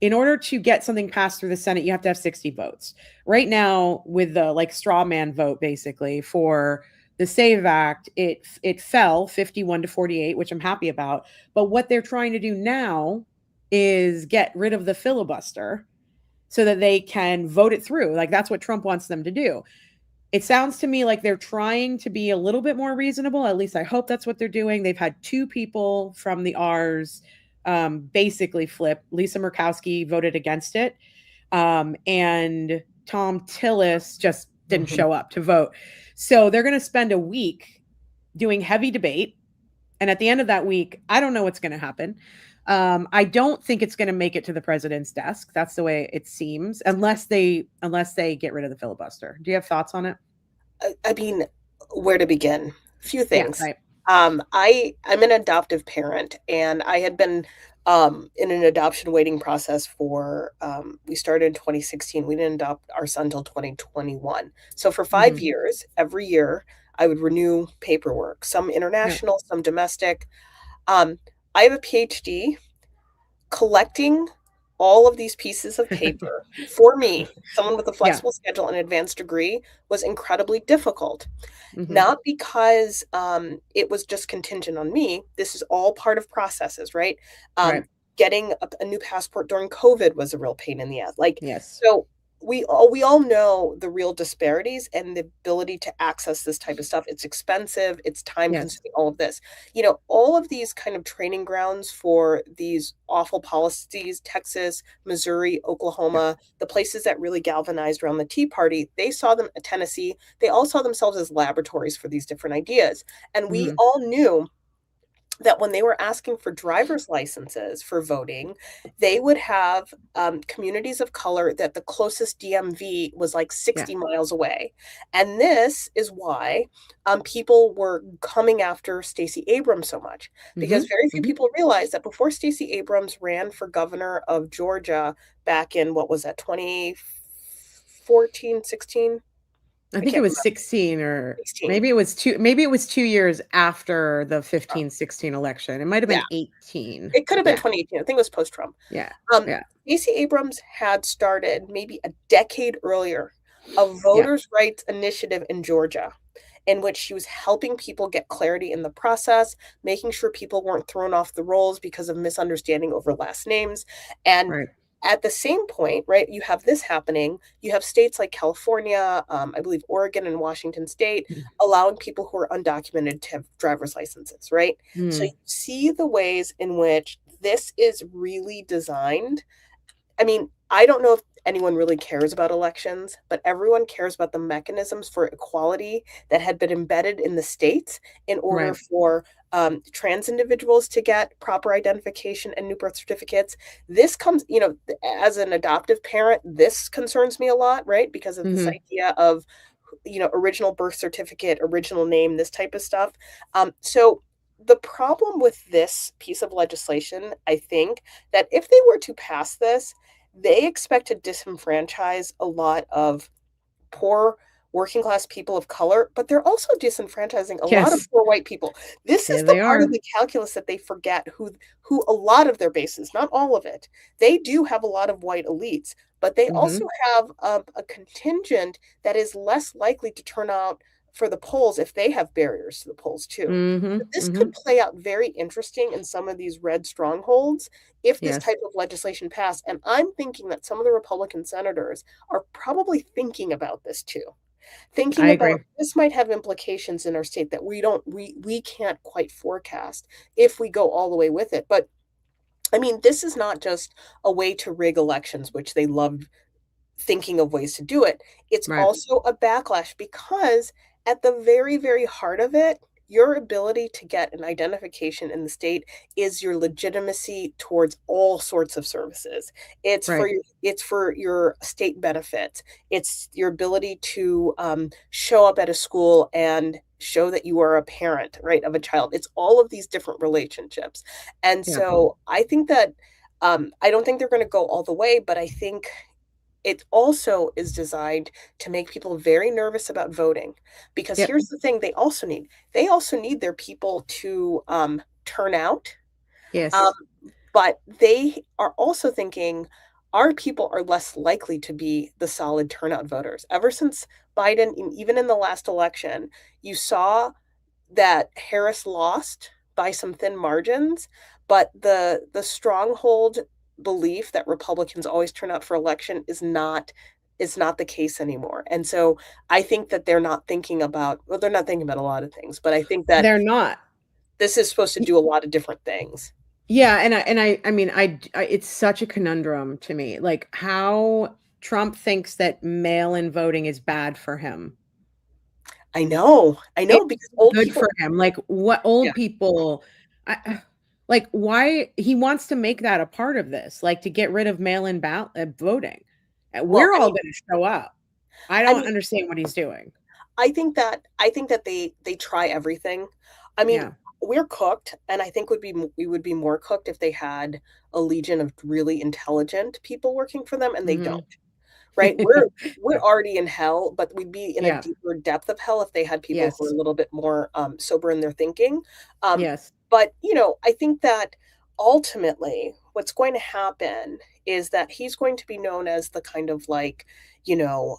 in order to get something passed through the Senate, you have to have 60 votes. Right now, with the straw man vote, basically, for the SAVE Act, it fell 51-48, which I'm happy about. But what they're trying to do now is get rid of the filibuster so that they can vote it through. That's what Trump wants them to do. It sounds to me like they're trying to be a little bit more reasonable. At least I hope that's what they're doing. They've had two people from the R's basically flip. Lisa Murkowski voted against it. And Thom Tillis just didn't show up to vote. So they're going to spend a week doing heavy debate. And at the end of that week, I don't know what's going to happen. I don't think it's going to make it to the president's desk. That's the way it seems, unless they get rid of the filibuster. Do you have thoughts on it? I mean, where to begin? A few things. Yeah, right. I'm an adoptive parent, and I had been in an adoption waiting process for, we started in 2016. We didn't adopt our son until 2021. So for 5 years, every year, I would renew paperwork, some international, some domestic. I have a PhD collecting all of these pieces of paper for me, someone with a Yeah. flexible schedule and advanced degree, was incredibly difficult. Hmm. Not because it was just contingent on me. This is all part of processes, right? Um, Right. Getting a new passport during COVID was a real pain in the ass. Like, Yes. so we all know the real disparities and the ability to access this type of stuff. It's expensive, it's time Yes. consuming, all of this. All of these kind of training grounds for these awful policies, Texas, Missouri, Yeah. Oklahoma, the places that really galvanized around the Tea Party, they saw them, Tennessee, they all saw themselves as laboratories for these different ideas. And we Hmm. all knew that when they were asking for driver's licenses for voting, they would have communities of color that the closest DMV was like Yeah. 60 miles away. And this is why people were coming after Stacey Abrams so much, Hmm. because very few Hmm. people realized that before Stacey Abrams ran for governor of Georgia back in, what was that, 2014, 16? I I think it can't was remember. 16, or 16. maybe it was 2 years after the Trump. 15-16 election. It might have Yeah. been 18. It could have been Yeah. 2018. I think it was post-Trump. Yeah. Um, Yeah. Stacey Abrams had started maybe a decade earlier a Yeah. voters' rights initiative in Georgia, in which she was helping people get clarity in the process, making sure people weren't thrown off the rolls because of misunderstanding over last names. And Right. at the same point, right, you have this happening. You have states like California, I believe Oregon and Washington State, allowing people who are undocumented to have driver's licenses, right? So you Mm. see the ways in which this is really designed. I mean, I don't know if anyone really cares about elections, but everyone cares about the mechanisms for equality that had been embedded in the states in order Right. for trans individuals to get proper identification and new birth certificates. This comes, as an adoptive parent, this concerns me a lot, right? Because of this Hmm. idea of, original birth certificate, original name, this type of stuff. So the problem with this piece of legislation, I think, that if they were to pass this, they expect to disenfranchise a lot of poor working class people of color, but they're also disenfranchising a lot of Yes. poor white people. This is Yeah, the they part of are. the calculus that they forget, who a lot of their bases, not all of it. They do have a lot of white elites, but they Hmm. also have a contingent that is less likely to turn out for the polls if they have barriers to the polls too. Hmm. So this Hmm. could play out very interesting in some of these red strongholds if this Yes. type of legislation passed. And I'm thinking that some of the Republican senators are probably thinking about this too, thinking I about agree. this might have implications in our state that we can't quite forecast if we go all the way with it. But I mean, this is not just a way to rig elections, which they love thinking of ways to do it. It's Right. also a backlash because at the very, very heart of it, your ability to get an identification in the state is your legitimacy towards all sorts of services. Right. It's for your state benefits. It's your ability to show up at a school and show that you are a parent, right, of a child. It's all of these different relationships. And Yeah. so I think that I don't think they're going to go all the way, but I think it also is designed to make people very nervous about voting, because Yep. here's the thing they also need their people to turn out, um, Yes. but they are also thinking our people are less likely to be the solid turnout voters. Ever since Biden, even in the last election, you saw that Harris lost by some thin margins, but the stronghold belief that Republicans always turn out for election is not the case anymore. And so I think that they're not thinking about a lot of things, but I think that They're not. this is supposed to Y- do a lot of different things. Yeah, I mean, it's such a conundrum to me, like how Trump thinks that mail-in voting is bad for him. I It's know, because old good for people. him. Like, what Yeah. old people, like, why he wants to make that a part of this, like to get rid of mail-in voting. Well, We're all going to show up. I I don't mean, understand what he's doing. I think that they try everything. I mean, Yeah. we're cooked, and I think we would be more cooked if they had a legion of really intelligent people working for them, and they don't. Hmm. Right? We're already in hell, but we'd be in a Yeah. deeper depth of hell if they had people who are Yes. a little bit more sober in their thinking. Um, Yes. but I think that ultimately what's going to happen is that he's going to be known as the kind of like, you know,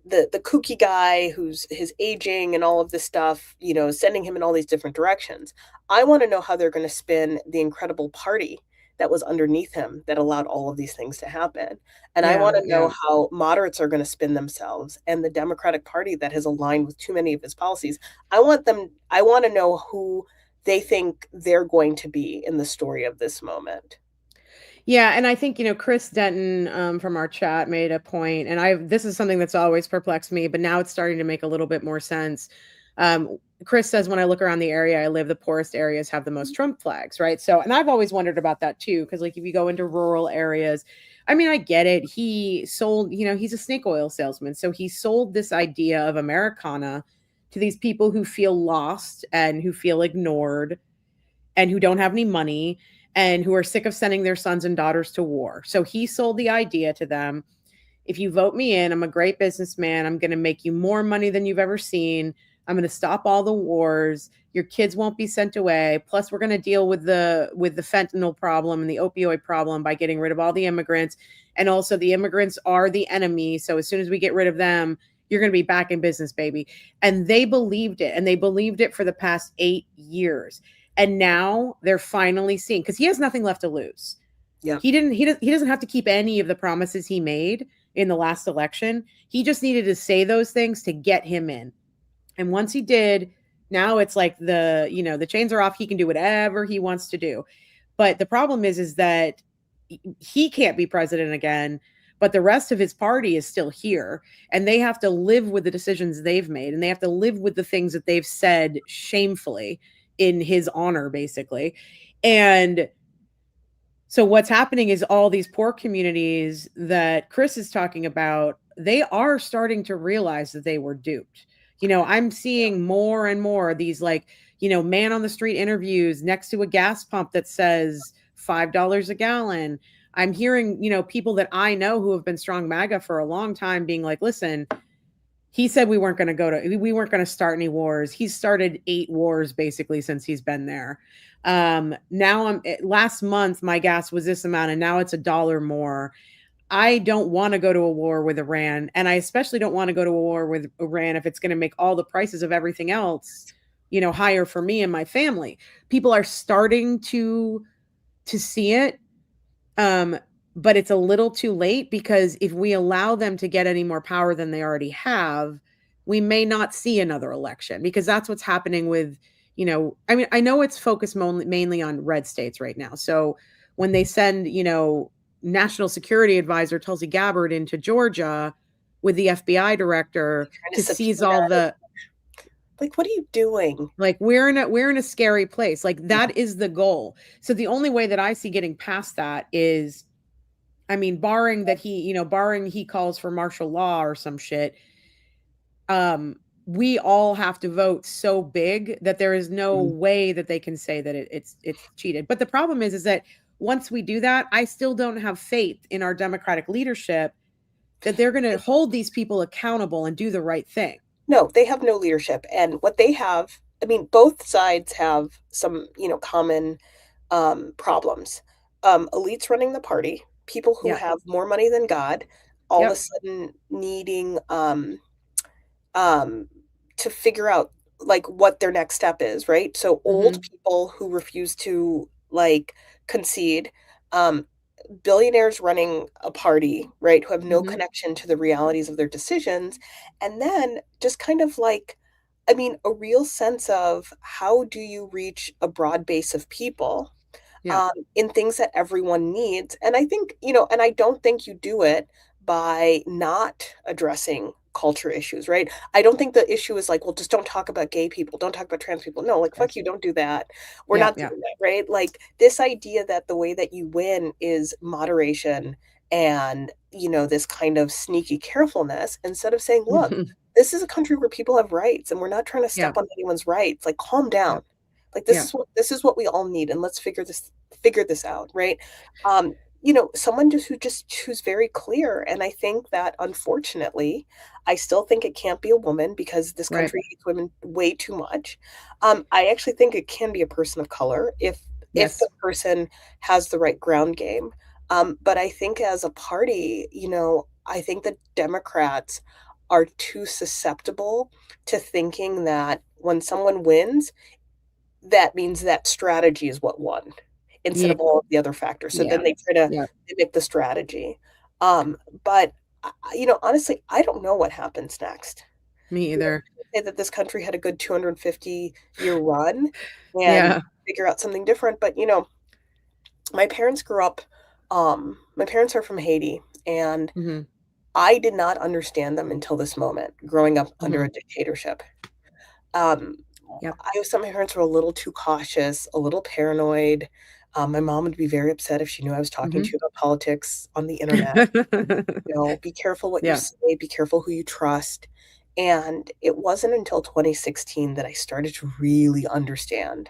the kooky guy who's his aging and all of this stuff, sending him in all these different directions. I want to know how they're going to spin the incredible party that was underneath him that allowed all of these things to happen. And I want Yeah, to know yeah. how moderates are going to spin themselves and the Democratic Party that has aligned with too many of his policies. I want to know who they think they're going to be in the story of this moment. Yeah, and I think, Chris Denton from our chat made a point, and this is something that's always perplexed me, but now it's starting to make a little bit more sense. Chris says when I look around the area I live, the poorest areas have the most Trump flags, right? So, and I've always wondered about that too, because like if you go into rural areas, I mean, I get it. He sold, he's a snake oil salesman, so he sold this idea of Americana to these people who feel lost and who feel ignored and who don't have any money and who are sick of sending their sons and daughters to war. So he sold the idea to them. If you vote me in, I'm a great businessman. I'm going to make you more money than you've ever seen. I'm going to stop all the wars. Your kids won't be sent away. Plus, we're going to deal with the fentanyl problem and the opioid problem by getting rid of all the immigrants. And also, the immigrants are the enemy. So as soon as we get rid of them, you're going to be back in business, baby. And they believed it, and they believed it for the past 8 years. And now they're finally seeing, because he has nothing left to lose. Yeah. He doesn't have to keep any of the promises he made in the last election. He just needed to say those things to get him in. And once he did, now it's like the chains are off. He can do whatever he wants to do. But the problem is that he can't be president again, but the rest of his party is still here, and they have to live with the decisions they've made, and they have to live with the things that they've said shamefully in his honor, basically. And so what's happening is all these poor communities that Chris is talking about, they are starting to realize that they were duped. I'm seeing more and more of these like, man on the street interviews next to a gas pump that says $5 a gallon. I'm hearing, people that I know who have been strong MAGA for a long time being like, listen, he said we weren't going to start any wars. He's started 8 wars basically since he's been there. Now last month my gas was this amount and now it's $1 more. I don't want to go to a war with Iran, and I especially don't want to go to a war with Iran if it's going to make all the prices of everything else, higher for me and my family. People are starting to see it. But it's a little too late, because if we allow them to get any more power than they already have, we may not see another election, because that's what's happening with, I mean, I know it's focused mainly on red states right now. So when they send, National Security Advisor Tulsi Gabbard into Georgia with the FBI director to seize all the, like, what are you doing? Like, we're in a scary place. Like, that is the goal. So the only way that I see getting past that is, I mean, barring he calls for martial law or some shit, we all have to vote so big that there is no way that they can say that it's cheated. But the problem is that once we do that, I still don't have faith in our Democratic leadership that they're going to hold these people accountable and do the right thing. No, they have no leadership. And what they have, I mean, both sides have some, common problems. Elites running the party, people who have more money than God, all of a sudden needing to figure out like what their next step is, right? So old people who refuse to like concede, billionaires running a party, right, who have no connection to the realities of their decisions, and then just kind of like, I mean, a real sense of how do you reach a broad base of people in things that everyone needs. And I think, and I don't think you do it by not addressing culture issues, right? I don't think the issue is like, well, just don't talk about gay people, don't talk about trans people. No, like, fuck you, don't do that. We're not doing that, right? Like, this idea that the way that you win is moderation and, this kind of sneaky carefulness, instead of saying, look, this is a country where people have rights and we're not trying to step on anyone's rights. Like, calm down. Like, this is what we all need, and let's figure this out, right? Someone who's very clear. And I think that, unfortunately, I still think it can't be a woman, because this country hates women way too much. I actually think it can be a person of color if the person has the right ground game. But I think as a party, I think the Democrats are too susceptible to thinking that when someone wins, that means that strategy is what won instead Yeah. of all of the other factors. So then Yeah. they try to Yeah. mimic the strategy. But honestly, I don't know what happens next. Me either. Say that this country had a good 250-year run and Yeah. figure out something different. But my parents grew up. My parents are from Haiti, and Hmm. I did not understand them until this moment, growing up under Hmm. a dictatorship. Um, Yep. I thought my parents were a little too cautious, a little paranoid. My mom would be very upset if she knew I was talking to Hmm. you about politics on the internet. Be careful what you Yeah. say, be careful who you trust. And it wasn't until 2016 that I started to really understand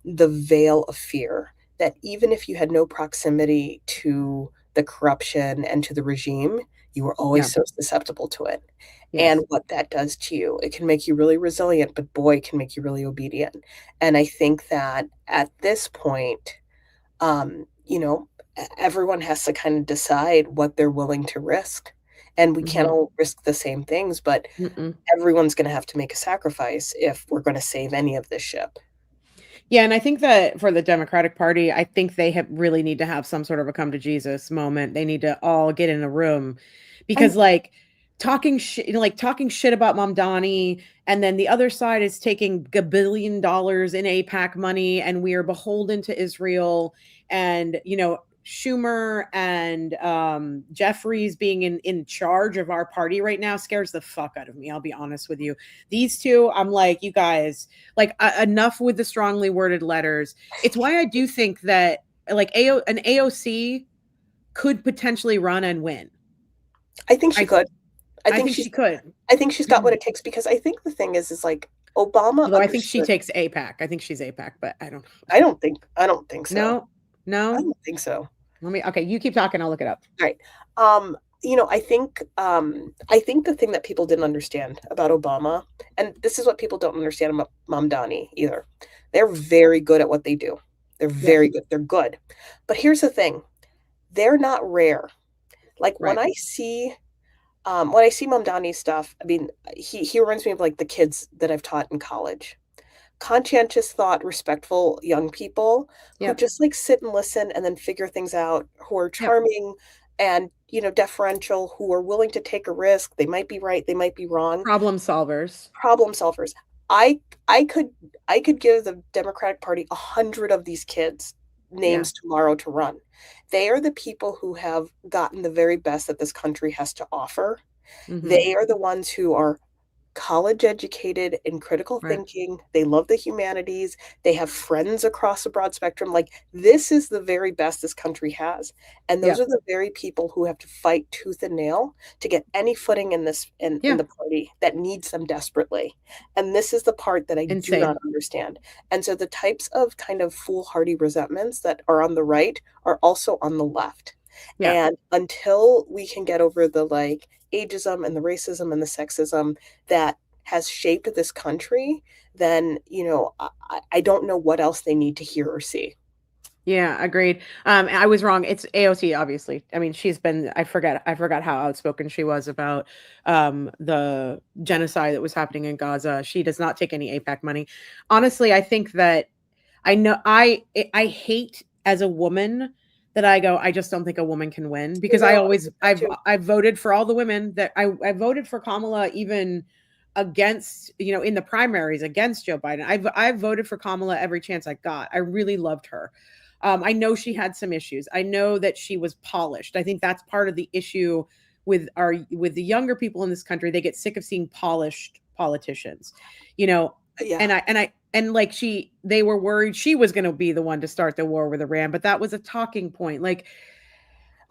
the veil of fear that even if you had no proximity to the corruption and to the regime, you were Yeah. always so susceptible to it. And Yes. what that does to you, it can make you really resilient, but boy, it can make you really obedient. And I think that at this point, um, you know, everyone has to kind of decide what they're willing to risk. And we can't Hmm. all risk the same things, but Mm-mm. everyone's going to have to make a sacrifice if we're going to save any of this ship. Yeah, and I think that for the Democratic Party, I think they have really need to have some sort of a come to Jesus moment. They need to all get in a room And because like talking shit, like talking shit about Mamdani, and then the other side is taking $1 billion in APAC money, and we are beholden to Israel, and Schumer and Jeffries being in charge of our party right now scares the fuck out of me. I'll be honest with you. These two, I'm like, you guys, like enough with the strongly worded letters. It's why I do think that like an AOC could potentially run and win. I think she I could. I I think think she she's could. I think she's got what it takes because I think the thing is like Obama Although I think she understood. takes APAC. I think she's APAC, but I don't I don't think so. no. I No. don't think so. Let me okay, you keep talking, I'll look it up. Right. I think the thing that people didn't understand about Obama, and this is what people don't understand about Mamdani either. They're very good at what they do. They're Yes. very good. They're good. But here's the thing. They're not rare. Like Right. when I see Mamdani stuff, I mean, he reminds me of like the kids that I've taught in college. Conscientious thought, respectful young people who Yep. just like sit and listen and then figure things out, who are Yep. charming and deferential, who are willing to take a risk. They might be right, they might be wrong. Problem solvers. Problem solvers. I could give the Democratic Party 100 of these kids Yeah. names tomorrow to run. They are the people who have gotten the very best that this country has to offer. Mhm. They are the ones who are college educated in critical Right. thinking. They love the humanities. They have friends across a broad spectrum. Like, this is the very best this country has. And those Yep. are the very people who have to fight tooth and nail to get any footing in this in Yeah. the party that needs them desperately. And this is the part that I do Insane. not understand. And so the types of kind of foolhardy resentments that are on the right are also on the left. Yeah. And until we can get over the like ageism and the racism and the sexism that has shaped this country, then, I don't know what else they need to hear or see. Yeah, agreed. I was wrong. It's AOC, obviously. I mean, I forgot how outspoken she was about the genocide that was happening in Gaza. She does not take any APAC money. Honestly, I think that I know I hate as a woman that I go, I just don't think a woman can win I because I know, I always think that too. I've voted for all the women that I voted for Kamala even against, in the primaries against Joe Biden. I've voted for Kamala every chance I got. I really loved her. I know she had some issues. I know that she was polished. I think that's part of the issue with the younger people in this country. They get sick of seeing polished politicians, you know. Yeah. And like they were worried she was going to be the one to start the war with Iran, but that was a talking point. Like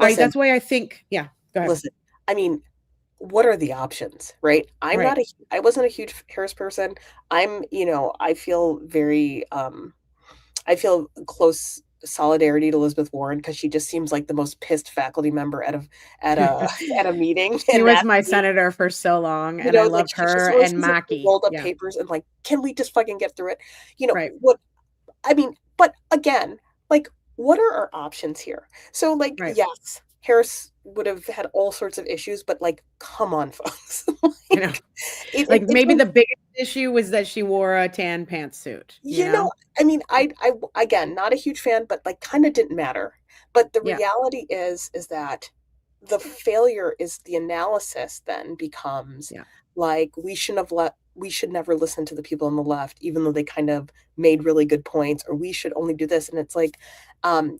Listen, that's why I think, yeah, go ahead. listen. I mean, what are the options, right? Right. I wasn't a huge Harris person. I feel close solidarity to Elizabeth Warren because she just seems like the most pissed faculty member at a at a meeting, She and was that's my me. senator for so long and I Like loved she just her always and has Mackey. rolled up Yeah. papers and like, can we just fucking get through it? Right. What I mean, but again, like what are our options here? So, like, Right. yes, Harris would have had all sorts of issues, but like, come on, folks. I know. Like, Like it's maybe the biggest issue was that she wore a tan pantsuit, you you know, know? I mean, I again, not a huge fan, but like, kind of didn't matter. But the Yeah. reality is that the failure is the analysis then becomes Yeah. like we should never listen to the people on the left, even though they kind of made really good points, or we should only do this. And it's like,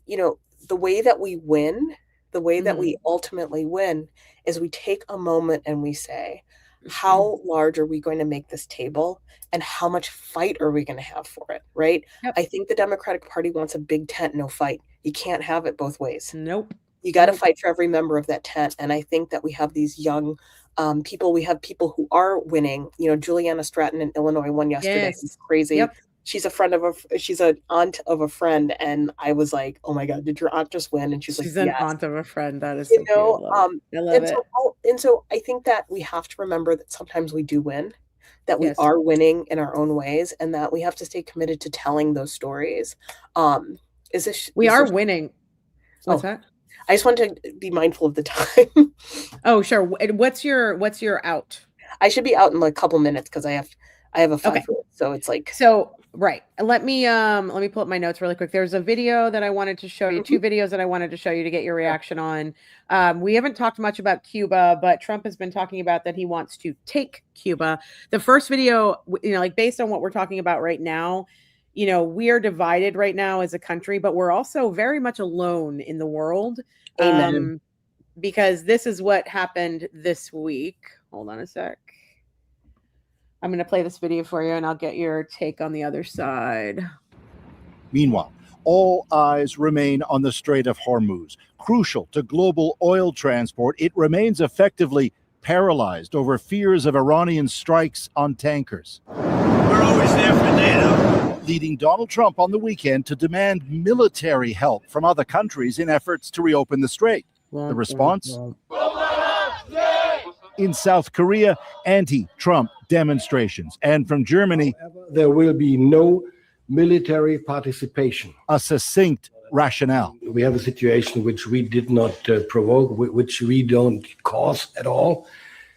you know, the way that we win, the way that Mhm. we ultimately win is we take a moment and we say, how large are we going to make this table and how much fight are we going to have for it, right? Yep. I think the Democratic Party wants a big tent, no fight. You can't have it both ways. Nope. You got to fight for every member of that tent. And I think that we have these young people. We have people who are winning. You know, Juliana Stratton in Illinois won yesterday. It's Yes. crazy. Yep. She's she's an aunt of a friend. And I was like, oh my God, did your aunt just win? And she's like, She's an yes. aunt of a friend. That is You so cute. I know, love it. I love it. and so I think that we have to remember that sometimes we do win, that we Yes. are winning in our own ways, and that we have to stay committed to telling those stories. We are winning. What's Oh, that? I just want to be mindful of the time. Oh, sure. What's your out? I should be out in like a couple minutes because I have a 5 minute, so it's like So right. Let me pull up my notes really quick. There's a video that I wanted to show you, 2 videos that I wanted to show you to get your reaction on. We haven't talked much about Cuba, but Trump has been talking about that he wants to take Cuba. The first video, you know, like based on what we're talking about right now, you know, we are divided right now as a country, but we're also very much alone in the world. amen. Because this is what happened this week. Hold on a sec. I'm going to play this video for you and I'll get your take on the other side. Meanwhile, all eyes remain on the Strait of Hormuz. Crucial to global oil transport, it remains effectively paralyzed over fears of Iranian strikes on tankers. We're always there for NATO. Leading Donald Trump on the weekend to demand military help from other countries in efforts to reopen the strait. The response? In South Korea, anti-Trump demonstrations. And from Germany, there will be no military participation. A succinct rationale. We have a situation which we did not provoke, which we don't cause at all.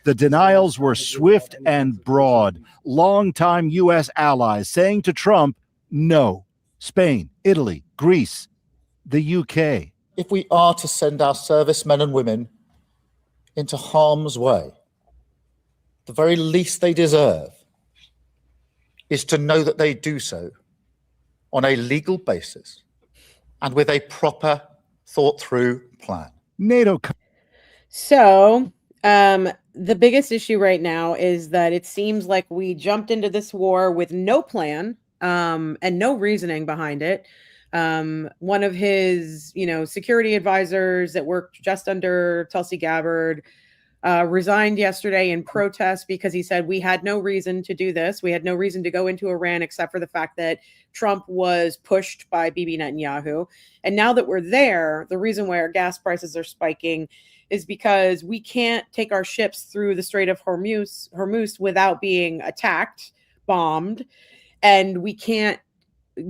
The denials were swift and broad. Longtime U.S. allies saying to Trump, no. Spain, Italy, Greece, the U.K. If we are to send our servicemen and women into harm's way, the very least they deserve is to know that they do so on a legal basis and with a proper, thought-through plan. NATO. So, the biggest issue right now is that it seems like we jumped into this war with no plan, and no reasoning behind it. One of his, you know, security advisors that worked just under Tulsi Gabbard resigned yesterday in protest because he said we had no reason to do this. We had no reason to go into Iran except for the fact that Trump was pushed by Bibi Netanyahu. And now that we're there, the reason why our gas prices are spiking is because we can't take our ships through the Strait of Hormuz without being attacked, bombed, and we can't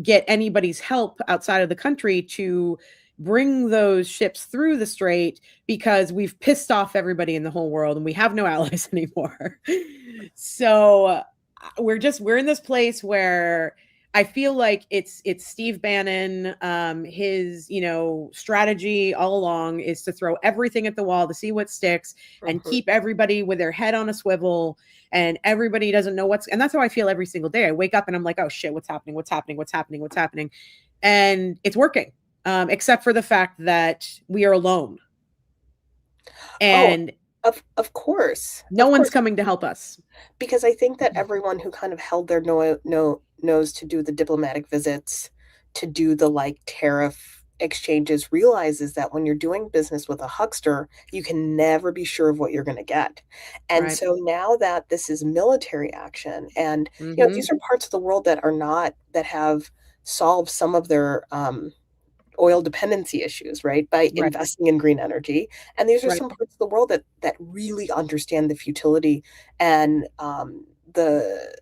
get anybody's help outside of the country to bring those ships through the strait because we've pissed off everybody in the whole world and we have no allies anymore. So we're in this place where I feel like it's Steve Bannon. His, you know, strategy all along is to throw everything at the wall to see what sticks and keep everybody with their head on a swivel, and everybody doesn't know and that's how I feel every single day. I wake up and I'm like, oh shit, what's happening? And it's working. Except for the fact that we are alone. And of course. No one's coming to help us. Because I think that everyone who kind of held their nose to do the diplomatic visits, to do the like tariff exchanges, realizes that when you're doing business with a huckster, you can never be sure of what you're going to get. And so now that this is military action, and you know, these are parts of the world that have solved some of their oil dependency issues, right? By investing in green energy. And these are some parts of the world that really understand the futility and the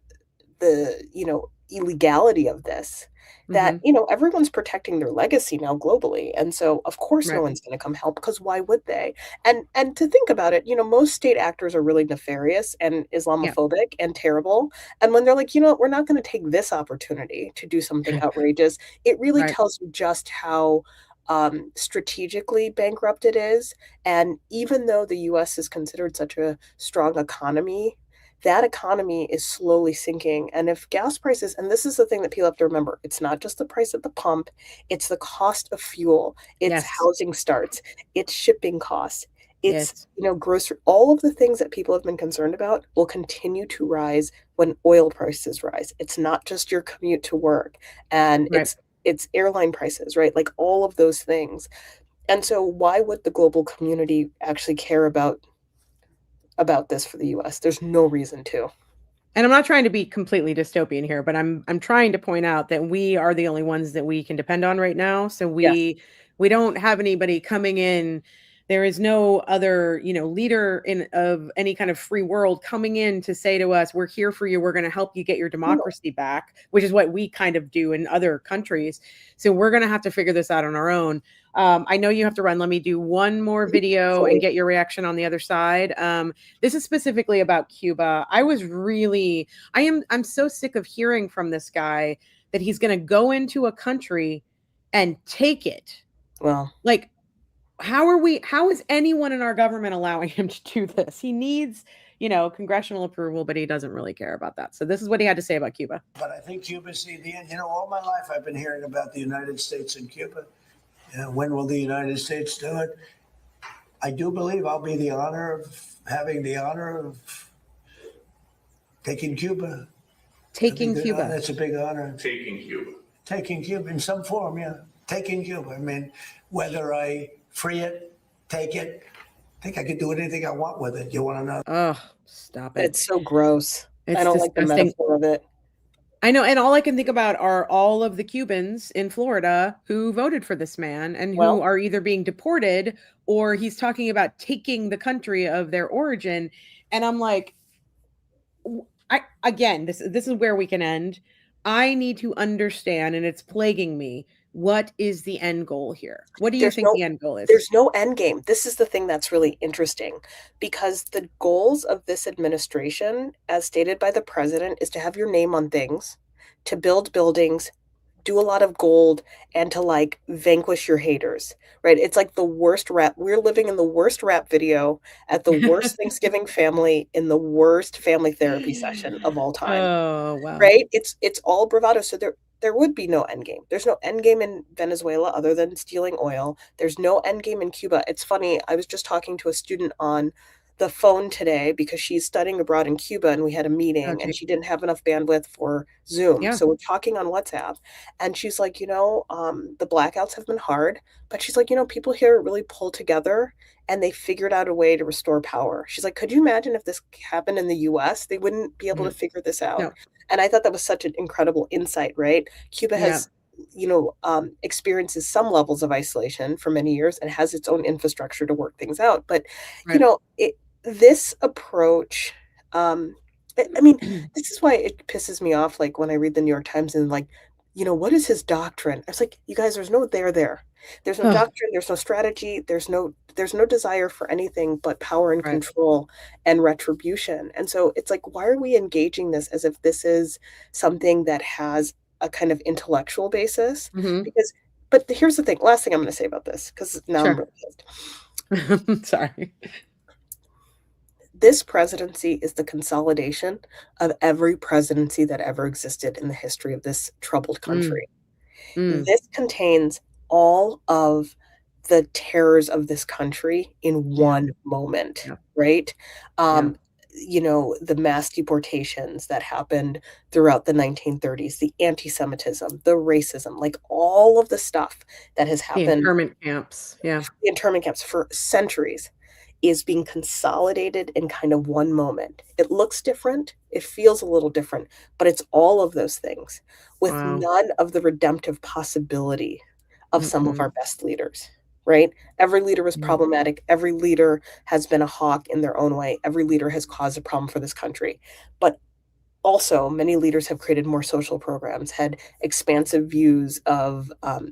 you know, illegality of this that, everyone's protecting their legacy now globally. And so, of course, no Right. one's going to come help, because why would they? And to think about it, most state actors are really nefarious and Islamophobic and terrible. And when they're like, we're not going to take this opportunity to do something outrageous, it really Right. tells you just how strategically bankrupt it is. And even though the US is considered such a strong economy, that economy is slowly sinking. And if gas prices, and this is the thing that people have to remember, it's not just the price at the pump, it's the cost of fuel, it's Yes. housing starts, it's shipping costs, it's, Yes. grocery, all of the things that people have been concerned about will continue to rise when oil prices rise. It's not just your commute to work, and Right. it's airline prices, right? Like all of those things. And so why would the global community actually care about this for the US? There's no reason to. And I'm not trying to be completely dystopian here, but I'm trying to point out that we are the only ones that we can depend on right now. So Yes. we don't have anybody coming in. There is no other, leader of any kind of free world coming in to say to us, "We're here for you. We're going to help you get your No. democracy back," which is what we kind of do in other countries. So we're going to have to figure this out on our own. I know you have to run. Let me do one more video and get your reaction on the other side. This is specifically about Cuba. I'm so sick of hearing from this guy that he's going to go into a country and take it. Well, Like, how is anyone in our government allowing him to do this? He needs, congressional approval, but he doesn't really care about that. So this is what he had to say about Cuba. But I think Cuba's the end. All my life I've been hearing about the United States and Cuba. When will the United States do it? I do believe I'll be having the honor of taking Cuba. Taking Cuba. That's a big honor. Taking Cuba. Taking Cuba in some form, yeah. Taking Cuba. I mean, whether I free it, take it, I think I could do anything I want with it. You want to know? Oh, stop it. it's so gross. It's I don't like the disgusting. metaphor of it. I know, and all I can think about are all of the Cubans in Florida who voted for this man and who are either being deported or he's talking about taking the country of their origin. And I'm like, this is where we can end. I need to understand, and it's plaguing me. What is the end goal here? What do you think the end goal is? There's no end game. This is the thing that's really interesting, because the goals of this administration, as stated by the president, is to have your name on things, to build buildings, do a lot of gold, and to vanquish your haters, right? It's like the worst rap. We're living in the worst rap video at the worst Thanksgiving family in the worst family therapy session of all time. Oh, wow. Right? It's all bravado. So there would be no end game. There's no end game in Venezuela other than stealing oil. There's no end game in Cuba. It's funny. I was just talking to a student on the phone today because she's studying abroad in Cuba, and we had a meeting and she didn't have enough bandwidth for Zoom. Yeah. So we're talking on WhatsApp, and she's like, the blackouts have been hard, but she's like, people here really pull together and they figured out a way to restore power. She's like, could you imagine if this happened in the US? They wouldn't be able to figure this out. No. And I thought that was such an incredible insight, right? Cuba has, experiences some levels of isolation for many years and has its own infrastructure to work things out. But, this approach, I mean, this is why it pisses me off, when I read the New York Times and what is his doctrine? I was like, you guys, there's no there. There's no doctrine, there's no strategy, there's no desire for anything but power and control and retribution. And so it's like, why are we engaging this as if this is something that has a kind of intellectual basis? But here's the thing, last thing I'm going to say about this, because now I'm really pissed. Sorry. This presidency is the consolidation of every presidency that ever existed in the history of this troubled country. This contains all of the terrors of this country in one moment, right? The mass deportations that happened throughout the 1930s, the anti-Semitism, the racism, all of the stuff that has happened. The internment camps. Yeah. The internment camps for centuries is being consolidated in kind of one moment. It looks different, it feels a little different, but it's all of those things with none of the redemptive possibility of some of our best leaders, right? Every leader was problematic. Every leader has been a hawk in their own way. Every leader has caused a problem for this country. But also, many leaders have created more social programs, had expansive views of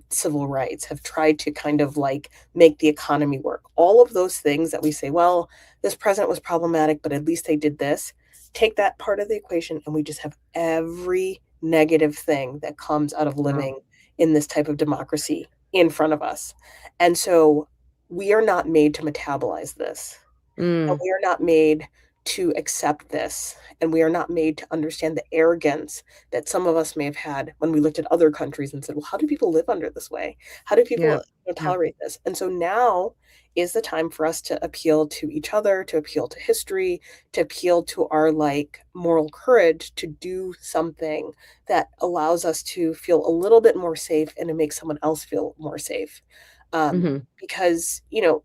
civil rights, have tried to kind of like make the economy work. All of those things that we say, well, this president was problematic, but at least they did this. Take that part of the equation, and we just have every negative thing that comes out of living in this type of democracy in front of us. And so we are not made to metabolize this. And we are not made to accept this. And we are not made to understand the arrogance that some of us may have had when we looked at other countries and said, well, how do people live under this way? How do people tolerate this? And so now is the time for us to appeal to each other, to appeal to history, to appeal to our like moral courage to do something that allows us to feel a little bit more safe and to make someone else feel more safe. Because, you know,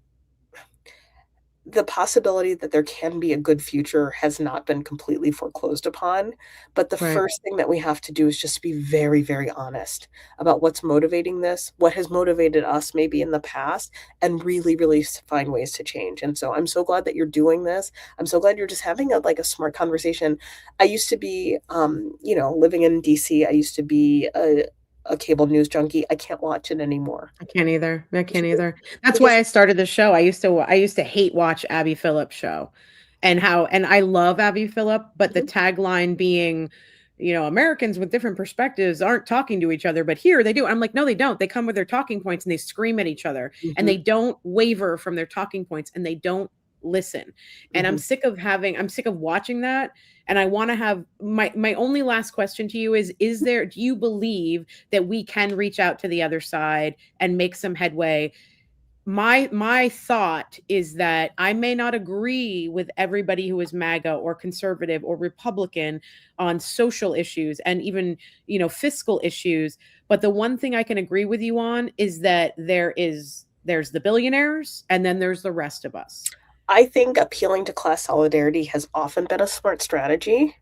the possibility that there can be a good future has not been completely foreclosed upon. But the first thing that we have to do is just be very, very honest about what's motivating this, what has motivated us maybe in the past, and really, really find ways to change. And so I'm so glad that you're doing this. I'm so glad you're just having a smart conversation. I used to be, living in DC. I used to be a cable news junkie. I can't watch it anymore. I can't either. That's why I started the show. I used to hate watch Abby Phillip show, and I love Abby Phillip, but the tagline being, Americans with different perspectives aren't talking to each other, but here they do. I'm like, no, they don't. They come with their talking points and they scream at each other, and they don't waver from their talking points, and they don't listen. And I'm sick of watching that. And I want to have my only last question to you do you believe that we can reach out to the other side and make some headway? My thought is that I may not agree with everybody who is MAGA or conservative or Republican on social issues and even, fiscal issues. But the one thing I can agree with you on is that there's the billionaires and then there's the rest of us. I think appealing to class solidarity has often been a smart strategy.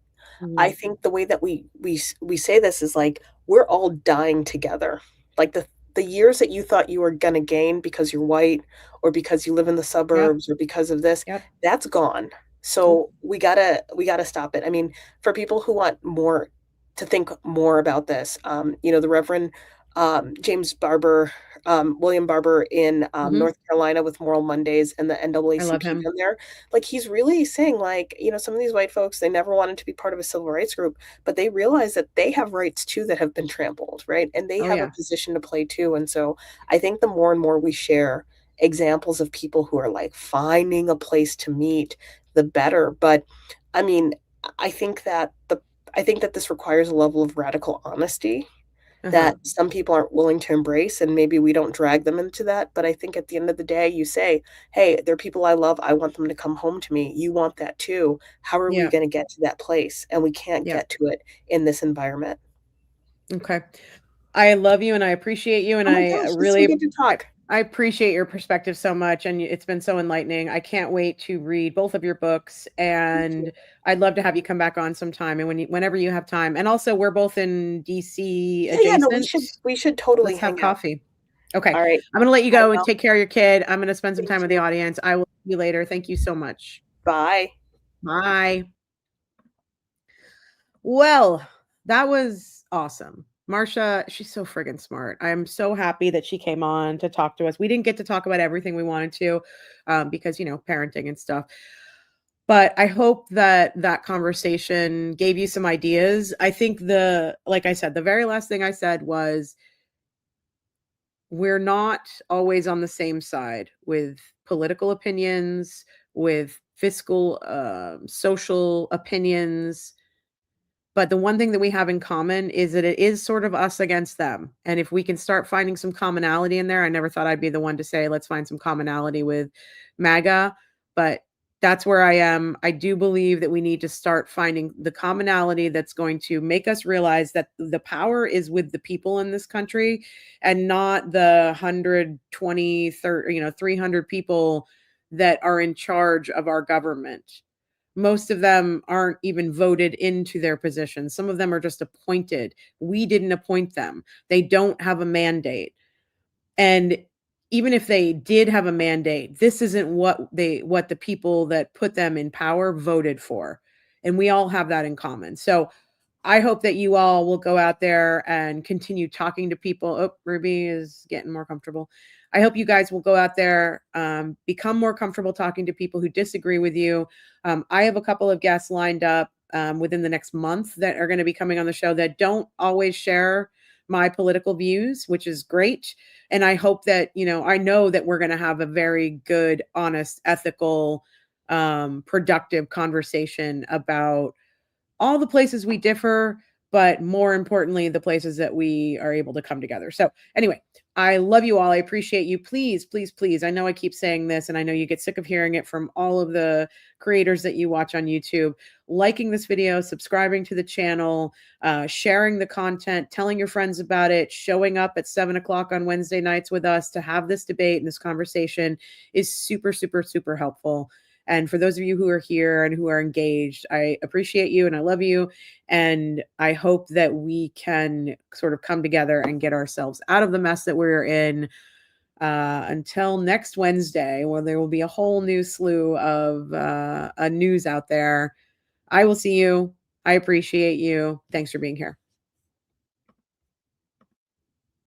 I think the way that we say this is like, we're all dying together. Like the years that you thought you were going to gain because you're white or because you live in the suburbs or because of this, that's gone. So we gotta stop it. I mean, for people who want more to think more about this, the Reverend William Barber in North Carolina with Moral Mondays and the NAACP down there. Like, he's really saying, like, some of these white folks, they never wanted to be part of a civil rights group, but they realize that they have rights too that have been trampled, right? And they have a position to play too. And so I think the more and more we share examples of people who are like finding a place to meet, the better. But I mean, I think that this requires a level of radical honesty that some people aren't willing to embrace, and maybe we don't drag them into that. But I think at the end of the day, you say, hey, they're people I love. I want them to come home to me. You want that too. How are we going to get to that place? And we can't get to it in this environment. Okay. I love you and I appreciate you. And really get to talk. I appreciate your perspective so much, and it's been so enlightening. I can't wait to read both of your books, and I'd love to have you come back on sometime, and whenever you have time. And also, we're both in DC adjacent. We should totally Let's have coffee. Okay. All right. I'm going to let you go and take care of your kid. I'm going to spend some time with the audience. I will see you later. Thank you so much. Bye. Bye. Well, that was awesome. Marcia, she's so friggin' smart. I'm so happy that she came on to talk to us. We didn't get to talk about everything we wanted to because, parenting and stuff. But I hope that conversation gave you some ideas. I think like I said, the very last thing I said was, we're not always on the same side with political opinions, with fiscal, social opinions. But the one thing that we have in common is that it is sort of us against them. And if we can start finding some commonality in there, I never thought I'd be the one to say, let's find some commonality with MAGA, but that's where I am. I do believe that we need to start finding the commonality that's going to make us realize that the power is with the people in this country and not the 120, 300 people that are in charge of our government. Most of them aren't even voted into their positions. Some of them are just appointed. We didn't appoint them. They don't have a mandate. And even if they did have a mandate, this isn't what the people that put them in power voted for. And we all have that in common. So I hope that you all will go out there and continue talking to people. Oh, Ruby is getting more comfortable. I hope you guys will go out there, become more comfortable talking to people who disagree with you. I have a couple of guests lined up within the next month that are going to be coming on the show that don't always share my political views, which is great. And I hope that, I know that we're going to have a very good, honest, ethical, productive conversation about all the places we differ, but more importantly, the places that we are able to come together. So anyway, I love you all. I appreciate you. Please, please, please. I know I keep saying this, and I know you get sick of hearing it from all of the creators that you watch on YouTube. Liking this video, subscribing to the channel, sharing the content, telling your friends about it, showing up at 7:00 on Wednesday nights with us to have this debate and this conversation is super, super, super helpful. And for those of you who are here and who are engaged, I appreciate you and I love you. And I hope that we can sort of come together and get ourselves out of the mess that we're in until next Wednesday, where there will be a whole new slew of news out there. I will see you. I appreciate you. Thanks for being here.